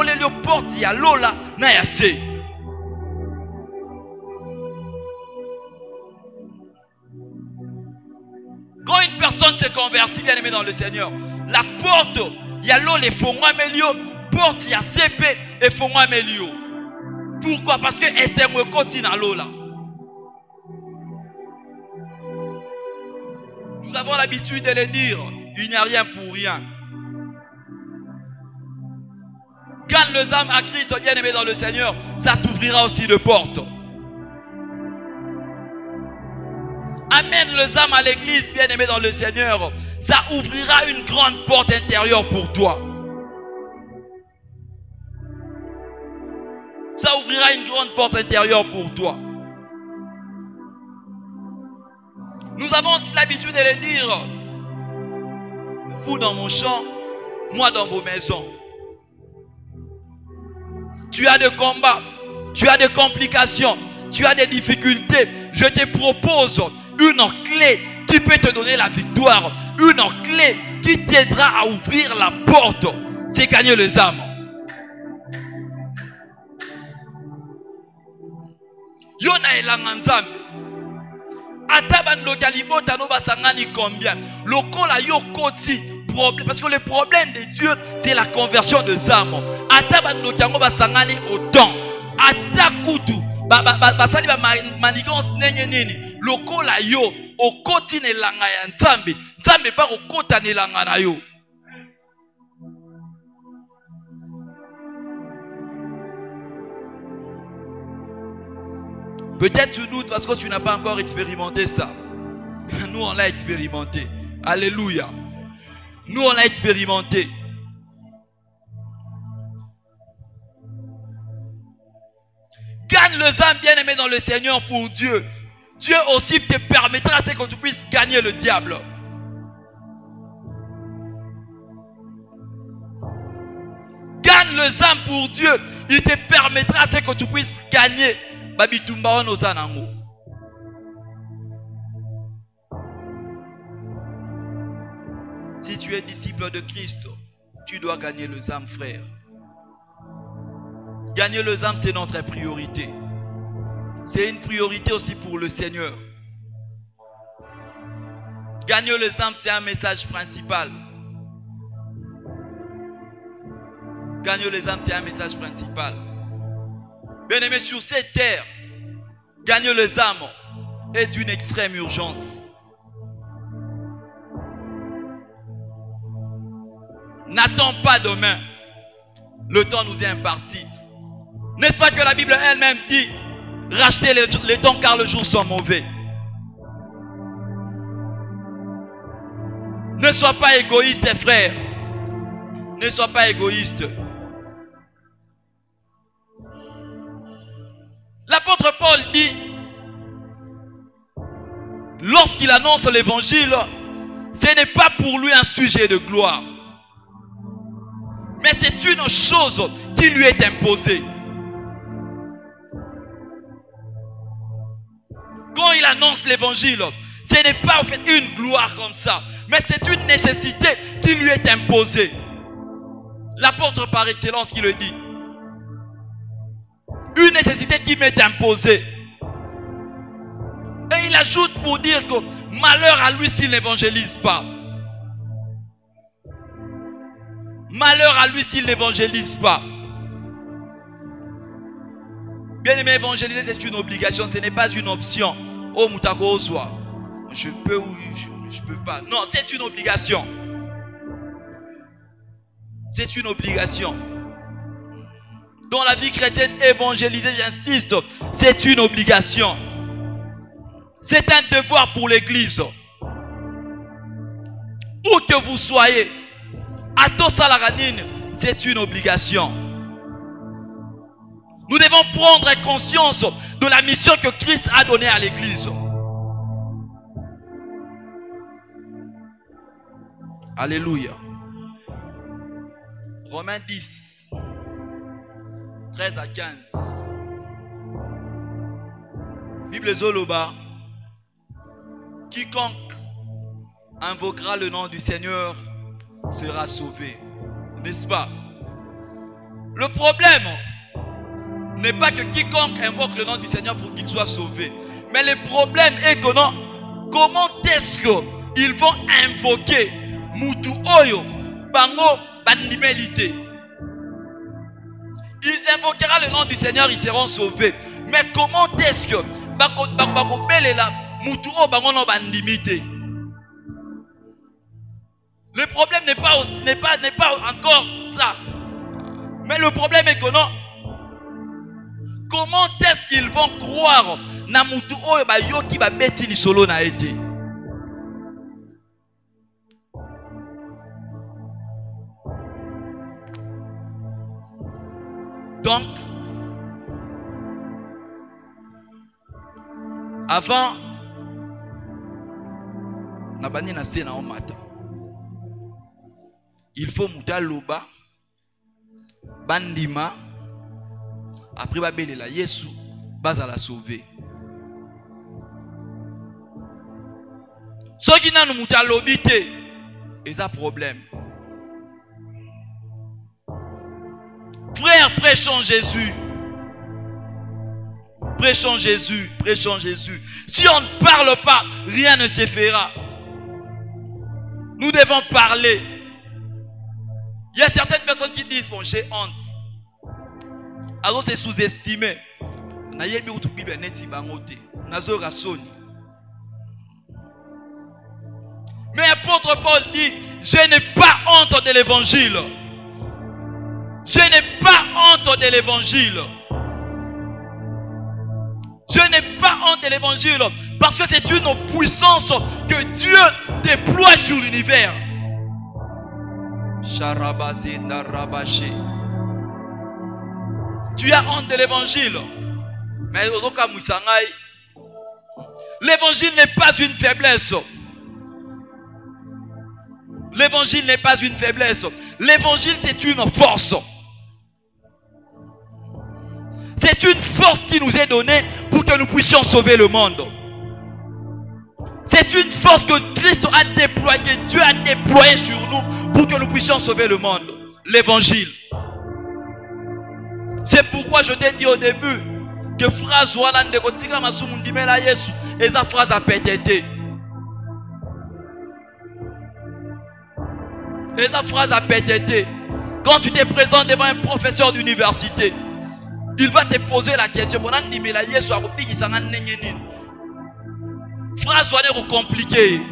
il y a la porte à l'eau là. personne se convertit, bien aimé dans le Seigneur, la porte, il y a l'eau, les fonds améliorés, porte, il y a CP et fonds améliorés. Pourquoi? Parce que c'est un côté dans l'eau là. Nous avons l'habitude de le dire, il n'y a rien pour rien. Gagne les âmes à Christ, bien aimé dans le Seigneur, ça t'ouvrira aussi de portes. Amène les âmes à l'église, bien aimé dans le Seigneur, ça ouvrira une grande porte intérieure pour toi. Ça ouvrira une grande porte intérieure pour toi. Nous avons aussi l'habitude de le dire. Vous dans mon champ, moi dans vos maisons. Tu as des combats, tu as des complications, tu as des difficultés. Je te propose une clé qui peut te donner la victoire. Une clé qui t'aidera à ouvrir la porte. C'est gagner les âmes. Yona elanga nzambe. Ataban lokalibota no basangani combien? Lokola yo koti problème, parce que le problème de Dieu c'est la conversion des âmes. Ataban lokango basangani autant. Atakutu basali ba manigance nenge nini. Lokola yo okoti nelanga ya nzambe. Nzambe pa okota nelanga na yo. Peut-être tu doutes parce que tu n'as pas encore expérimenté ça. Nous, on l'a expérimenté. Alléluia. Nous, on l'a expérimenté. Gagne les âmes bien-aimées dans le Seigneur pour Dieu. Dieu aussi te permettra que tu puisses gagner le diable. Gagne les âmes pour Dieu. Il te permettra que tu puisses gagner. Si tu es disciple de Christ, tu dois gagner les âmes, frère. Gagner les âmes, c'est notre priorité. C'est une priorité aussi pour le Seigneur. Gagner les âmes, c'est un message principal. Gagner les âmes, c'est un message principal. Bien-aimé, sur cette terre, gagner les âmes est d'une extrême urgence. N'attends pas demain. Le temps nous est imparti. N'est-ce pas que la Bible elle-même dit rachetez les temps car les jours sont mauvais. Ne sois pas égoïste, frère. Ne sois pas égoïste. L'apôtre Paul dit, lorsqu'il annonce l'évangile, ce n'est pas pour lui un sujet de gloire. Mais c'est une chose qui lui est imposée. Quand il annonce l'évangile, ce n'est pas en fait une gloire comme ça, mais c'est une nécessité qui lui est imposée. L'apôtre par excellence qui le dit. Une nécessité qui m'est imposée. Et il ajoute pour dire que malheur à lui s'il n'évangélise pas. Malheur à lui s'il n'évangélise pas. Bien aimé, évangéliser c'est une obligation, ce n'est pas une option. Oh Moutako Ozwa, je peux ou je peux pas. Non, c'est une obligation. C'est une obligation. Dans la vie chrétienne, évangéliser, j'insiste, c'est une obligation. C'est un devoir pour l'église. Où que vous soyez, à Tosalaranine, c'est une obligation. Nous devons prendre conscience de la mission que Christ a donnée à l'église. Alléluia. Romains 10, 13 à 15. Bible Zoloba. Quiconque invoquera le nom du Seigneur sera sauvé. N'est-ce pas? Le problème n'est pas que quiconque invoque le nom du Seigneur pour qu'il soit sauvé. Mais le problème est que non, comment est-ce que ils vont invoquer Mutu Oyo, Bango, Bandimélité. Ils invoqueront le nom du Seigneur, ils seront sauvés. Mais comment est-ce que Bako Belela, Mutu Oyo, Bango, no Bandimité? Le problème n'est pas encore ça. Mais le problème est que non. Comment est-ce qu'ils vont croire na mutu oyo ba yoki ba beti li solo na été? Donc, avant na bani na se na o mata. Il faut muta loba bandima après babelela Yesu baza la sauver. Ceux qui n'ont muta lobité, ils ont problème. Frère, prêchons Jésus. Prêchons Jésus, prêchons Jésus. Si on ne parle pas, rien ne se fera. Nous devons parler. Il y a certaines personnes qui disent, bon, j'ai honte. Alors c'est sous-estimé. Mais l'apôtre Paul dit, je n'ai pas honte de l'évangile. Je n'ai pas honte de l'évangile. Je n'ai pas honte de l'évangile. Parce que c'est une puissance que Dieu déploie sur l'univers. Tu as honte de l'évangile. Mais l'évangile n'est pas une faiblesse. L'évangile n'est pas une faiblesse. L'évangile, c'est une force. C'est une force qui nous est donnée pour que nous puissions sauver le monde. C'est une force que Christ a déployée, que Dieu a déployée sur nous pour que nous puissions sauver le monde. L'évangile. C'est pourquoi je t'ai dit au début que phrase voilà ne kotika masumundimela Yesu et sa phrase a pété. Et sa phrase a pété. Quand tu te présentes devant un professeur d'université, il va te poser la question. Phrase wana compliquée.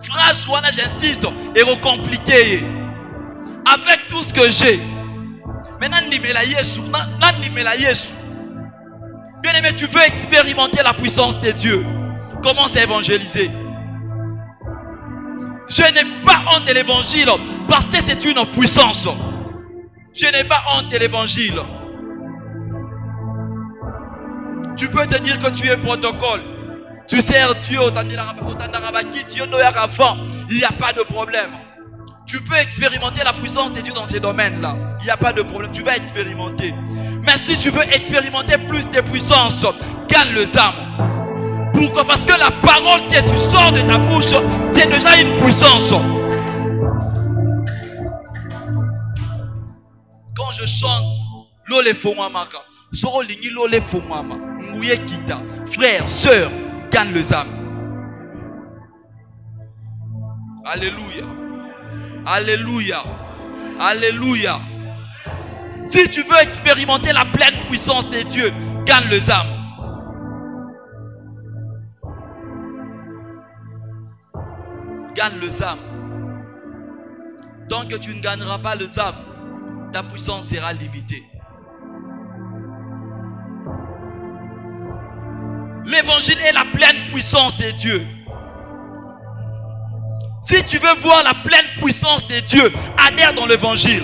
Phrase wana j'insiste est compliquée. Avec tout ce que j'ai. Maintenant bien aimé, tu veux expérimenter la puissance de Dieu. Commence à évangéliser. Je n'ai pas honte de l'évangile parce que c'est une puissance. Je n'ai pas honte de l'évangile. Tu peux te dire que tu es protocole. Tu sers Dieu au il n'y a pas de problème. Tu peux expérimenter la puissance de Dieu dans ces domaines-là. Il n'y a pas de problème. Tu vas expérimenter. Mais si tu veux expérimenter plus de puissance, gagne les âmes. Pourquoi? Parce que la parole que tu sors de ta bouche, c'est déjà une puissance. Quand je chante, l'ole fomamaka, soro lingi l'ole fomama, mouye kita, frère, sœur, gagne les âmes. Alléluia. Alléluia. Alléluia. Si tu veux expérimenter la pleine puissance de Dieu, gagne les âmes. Gagne les âmes. Tant que tu ne gagneras pas les âmes, ta puissance sera limitée. L'évangile est la pleine puissance de Dieu. Si tu veux voir la pleine puissance de Dieu, adhère dans l'évangile.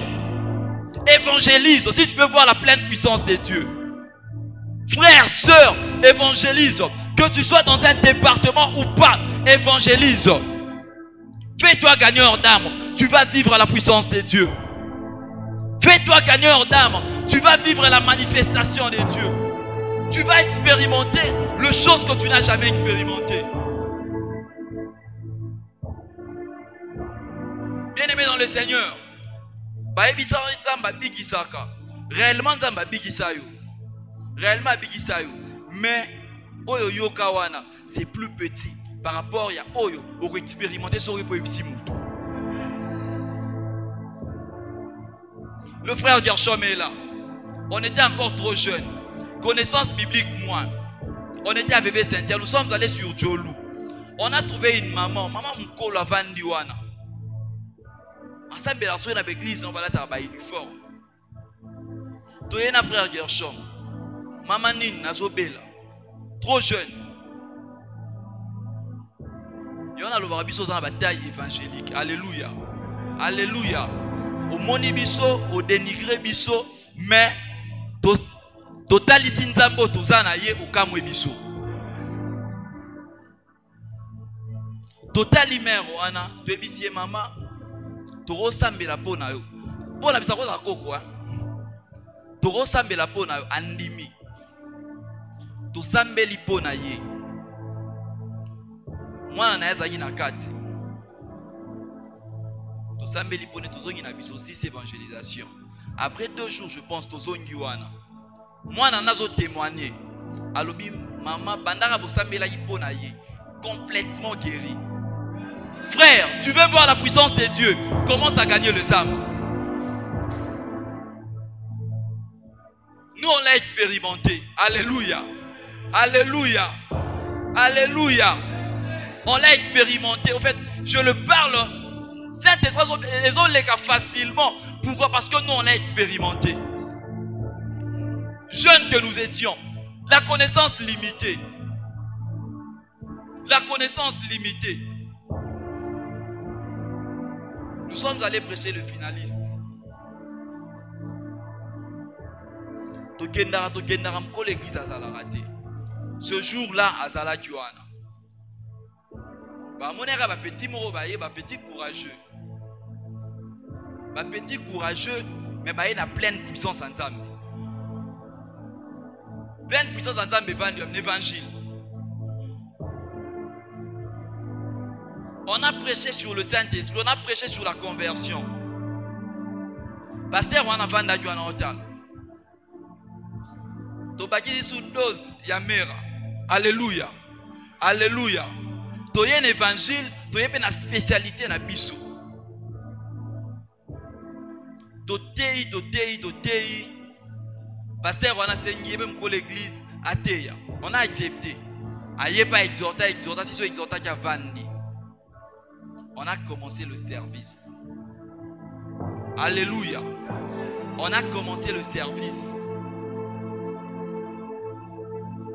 Évangélise. Si tu veux voir la pleine puissance de Dieu. Frère, sœur, évangélise. Que tu sois dans un département ou pas, évangélise. Fais-toi gagneur d'âme. Tu vas vivre la puissance de Dieu. Fais-toi gagneur d'âme. Tu vas vivre la manifestation de Dieu. Tu vas expérimenter les choses que tu n'as jamais expérimentées. Bien-aimé dans le Seigneur, réellement, mais Oyo yokawana, c'est plus petit par rapport à Oyo, au expérimenter sur le Moutou. Le frère Gershom est là. On était encore trop jeunes. Connaissance biblique, moins. On était à bébé Saint-Pierre. Nous sommes allés sur Djolou. On a trouvé une maman. Maman Mouko la Vandiwana. Ensemble, la soirée avec l'église, on va la travailler fort. Toyena frère Gershom. Maman Nine, Nazobela. Trop jeune. Et on a le barabiso dans la bataille évangélique. Alléluia. Alléluia. Au moni biso, au dénigré biso, mais total ici nzambo tozana ye au kamwe biso. Total imero ana, tu ebisie mama, toro sambela pona yo. Pona bisa ko za koko hein. Toro sambela pona yo andimi. To sambeli pona ye. Mwana na yaza na kati. To sambeli pona tozongi na biso 6 évangélisation. Après 2 jours je pense tozongi wana. Mwana nazo témoigner. Alobi maman bandara bo sambela pona ye complètement guéri. Frère, tu veux voir la puissance de Dieu? Commence à gagner les âmes. Nous on l'a expérimenté. Alléluia. Alléluia. Alléluia. On l'a expérimenté. En fait, je le parle. Saint-Esprit, ils ont les cas facilement. Pourquoi? Parce que nous, on l'a expérimenté. Jeunes que nous étions. La connaissance limitée. La connaissance limitée. Nous sommes allés prêcher le finaliste. L'église a raté. Ce jour-là, Azala Kiwana. Mon petit moro, petit courageux. Petit courageux, mais il a pleine puissance en Zambie. Pleine puissance en Zambie, l'évangile. On a prêché sur le Saint-Esprit, on a prêché sur la conversion. Pasteur, on a vendu à un hôtel. Tobaki sous dose yamera. Alléluia. Alléluia. Toye un évangile, toye une spécialité na biso. Totei. Pasteur, on a saigné même pour l'église ateya. On a accepté. Aye pas exhorta, si so exhorta qui a vendu. On a commencé le service. Alléluia. On a commencé le service.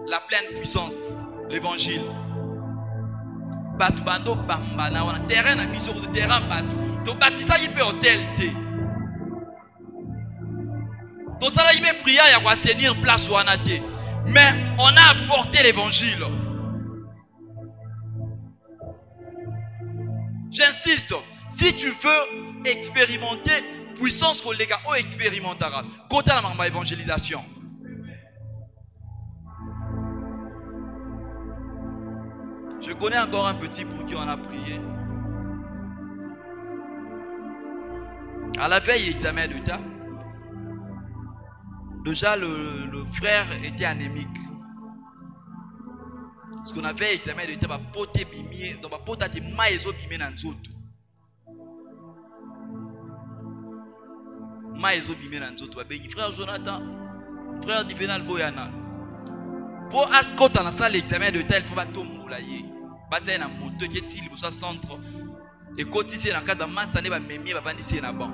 La pleine puissance, l'évangile. Batu bando bambana, on a terrain à biso de terrain batu. To batisa y peut hôtel té. To sala y peut prier ya kwa senir place wana té. Mais on a apporté l'évangile. J'insiste, si tu veux expérimenter puissance que les gars ont expérimentera, côté la mamba évangélisation. Je connais encore un petit pour qui on a prié. À la veille examen d'état, déjà le frère était anémique. Ce qu'on avait examen d'état, va poter bimier, donc va poter des maïsos bimier dans l'autre. Maïsos bimier dans l'autre. Frère Jonathan, frère Divenal Boyana. Pour quand on a ça l'examen d'état, il faut pas tomber moulayer. Bataille na moto qui est-il pour ça centre et cotiser dans cadre de masse tane ba memi ba vandisi na ban.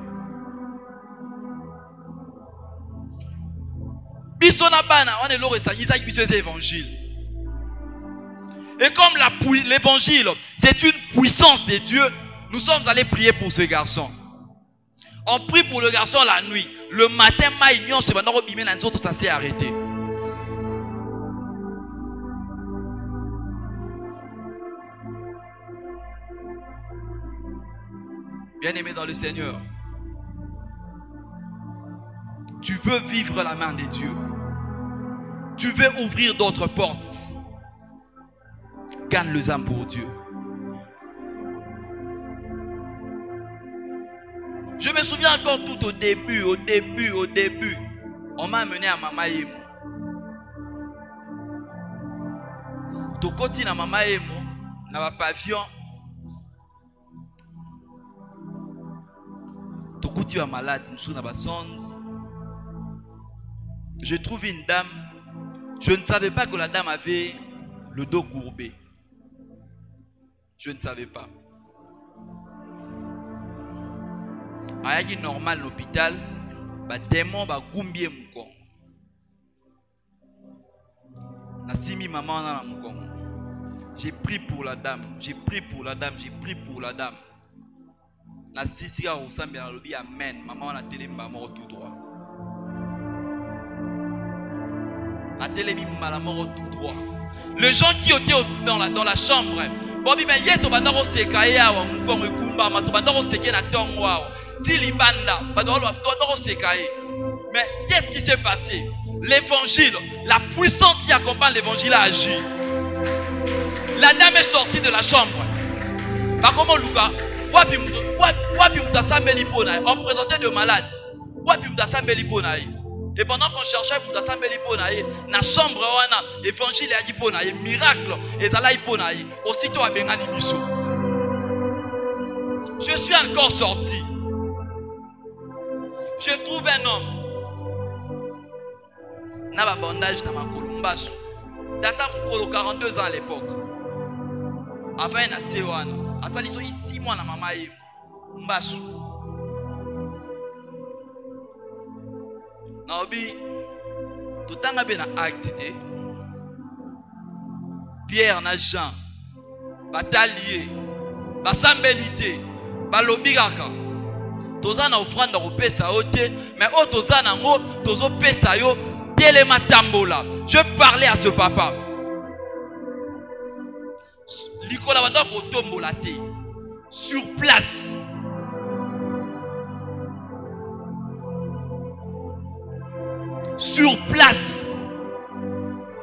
Biso na bana on est l'or esangisa biso évangile. Et comme l'évangile c'est une puissance de Dieu, nous sommes allés prier pour ce garçon. On prie pour le garçon la nuit. Le matin maïnion se va bimé dans autres ça s'est arrêté. Bien-aimé dans le Seigneur, tu veux vivre la main de Dieu. Tu veux ouvrir d'autres portes. Gagne les âmes pour Dieu. Je me souviens encore tout au début. On m'a amené à Mama Yemo. Tokoti na mama emo na ba pavillon. Tokoti ba malade msou na ba sondes. Je trouve une dame. Je ne savais pas que la dame avait le dos courbé. Je ne savais pas. Ayaki normal l'hôpital, ba démon ba gumbie mukong. Na simi maman na mukong. J'ai prié pour la dame, j'ai prié pour la dame, j'ai prié pour la dame. Na sisi ka osambi na lobi amen. Maman na télé mort tout droit. A télé mort tout droit. Les gens qui étaient dans la chambre, Bobi mais yeto bandaro sekaya wa mukong ekumba mato bandaro seke na tongo wa. Tilibanda bandaro sekaye. Mais qu'est-ce qui s'est passé? L'évangile, la puissance qui accompagne l'évangile a agi. La dame est sortie de la chambre. Par comment Luka, wapi mutasambeli pona, on présentait de malades. Wapi mutasambeli pona. Et pendant qu'on cherchait mutasambeli pona, na chambre wana, évangile a pona, miracle, ezala pona, aussitôt a bengani biso. Je suis encore sorti. Je trouve un homme. Naba bandage dans ma columbasu. Tata mukolo 42 ans à l'époque. Avant un asewana. Asali so 6 mois na mama ye. Mbasu. Naobi. Totanga be na acte. Pierre na Jean. Batalier. Basambelité. Balobigaka. Toza na offrande kopesa ote. Mais o toza na ngo tozo pesa yo. Je parlais à ce papa. Sur place. Sur place.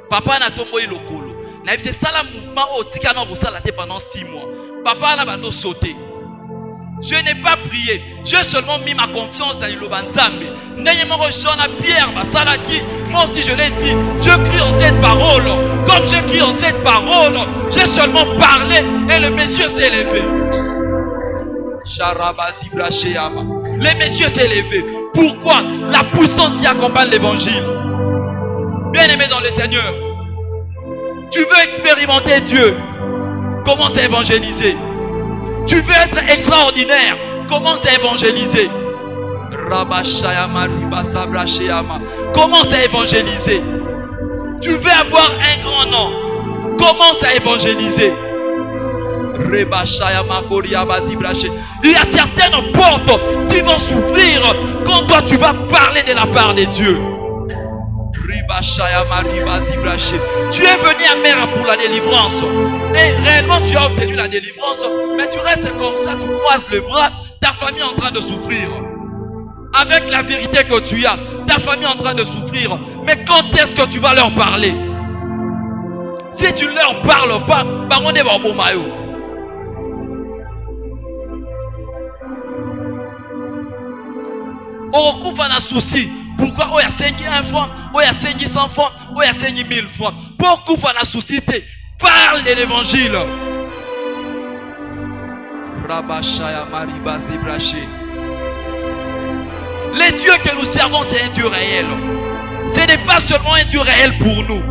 Papa n'a tombé le colo. C'est ça le mouvement au Tikano pendant 6 mois. Papa n'a sauté. Je n'ai pas prié. J'ai seulement mis ma confiance dans l'Ilobanzambe. Pierre, moi aussi je l'ai dit. Je crie en cette parole. Comme je crie en cette parole, j'ai seulement parlé et le monsieur s'est levé. Le monsieur s'est levé. Pourquoi? La puissance qui accompagne l'évangile. Bien-aimé dans le Seigneur, tu veux expérimenter Dieu, commence à évangéliser. Tu veux être extraordinaire, commence à évangéliser. Commence à évangéliser. Tu veux avoir un grand nom, commence à évangéliser. Il y a certaines portes qui vont s'ouvrir quand toi tu vas parler de la part de Dieu. Tu es venu à Mère pour la délivrance. Et réellement tu as obtenu la délivrance. Mais tu restes comme ça, tu croises le bras. Ta famille est en train de souffrir. Avec la vérité que tu as, ta famille est en train de souffrir. Mais quand est-ce que tu vas leur parler? Si tu ne leur parles pas, on est bon maillot. On recouvre un souci. Pourquoi on a saigné 1 franc, on a saigné 100 francs, on a saigné 1000 francs? Pourquoi on a souci? Parle de l'évangile. Les dieux que nous servons, c'est un Dieu réel. Ce n'est pas seulement un Dieu réel pour nous.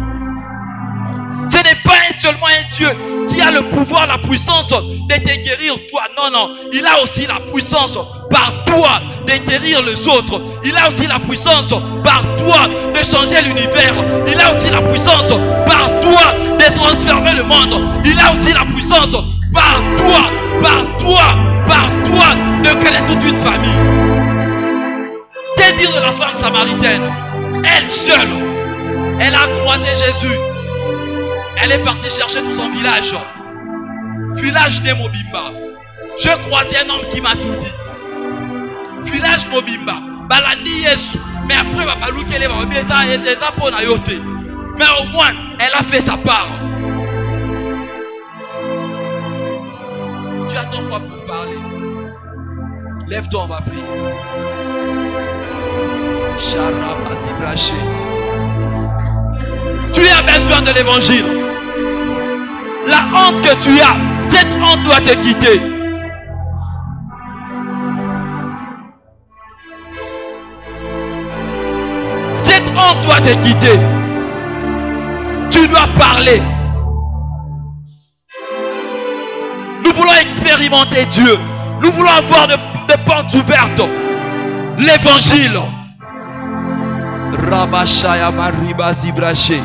Ce n'est pas seulement un Dieu qui a le pouvoir, la puissance de te guérir toi. Non, non. Il a aussi la puissance par toi de guérir les autres. Il a aussi la puissance par toi de changer l'univers. Il a aussi la puissance par toi de transformer le monde. Il a aussi la puissance par toi de créer toute une famille. Que dire de la femme samaritaine? Elle seule, elle a croisé Jésus. Elle est partie chercher tout son village. Village de Mobimba. Je croisais un homme qui m'a tout dit. Village Mobimba. Balani Yesu. Mais après, mais au moins, elle a fait sa part. Tu attends quoi pour parler? Lève-toi, on va prier. Tu as besoin de l'évangile. La honte que tu as, cette honte doit te quitter. Cette honte doit te quitter. Tu dois parler. Nous voulons expérimenter Dieu. Nous voulons avoir de portes ouvertes. L'évangile. Rabashaya Mariba Zibraché.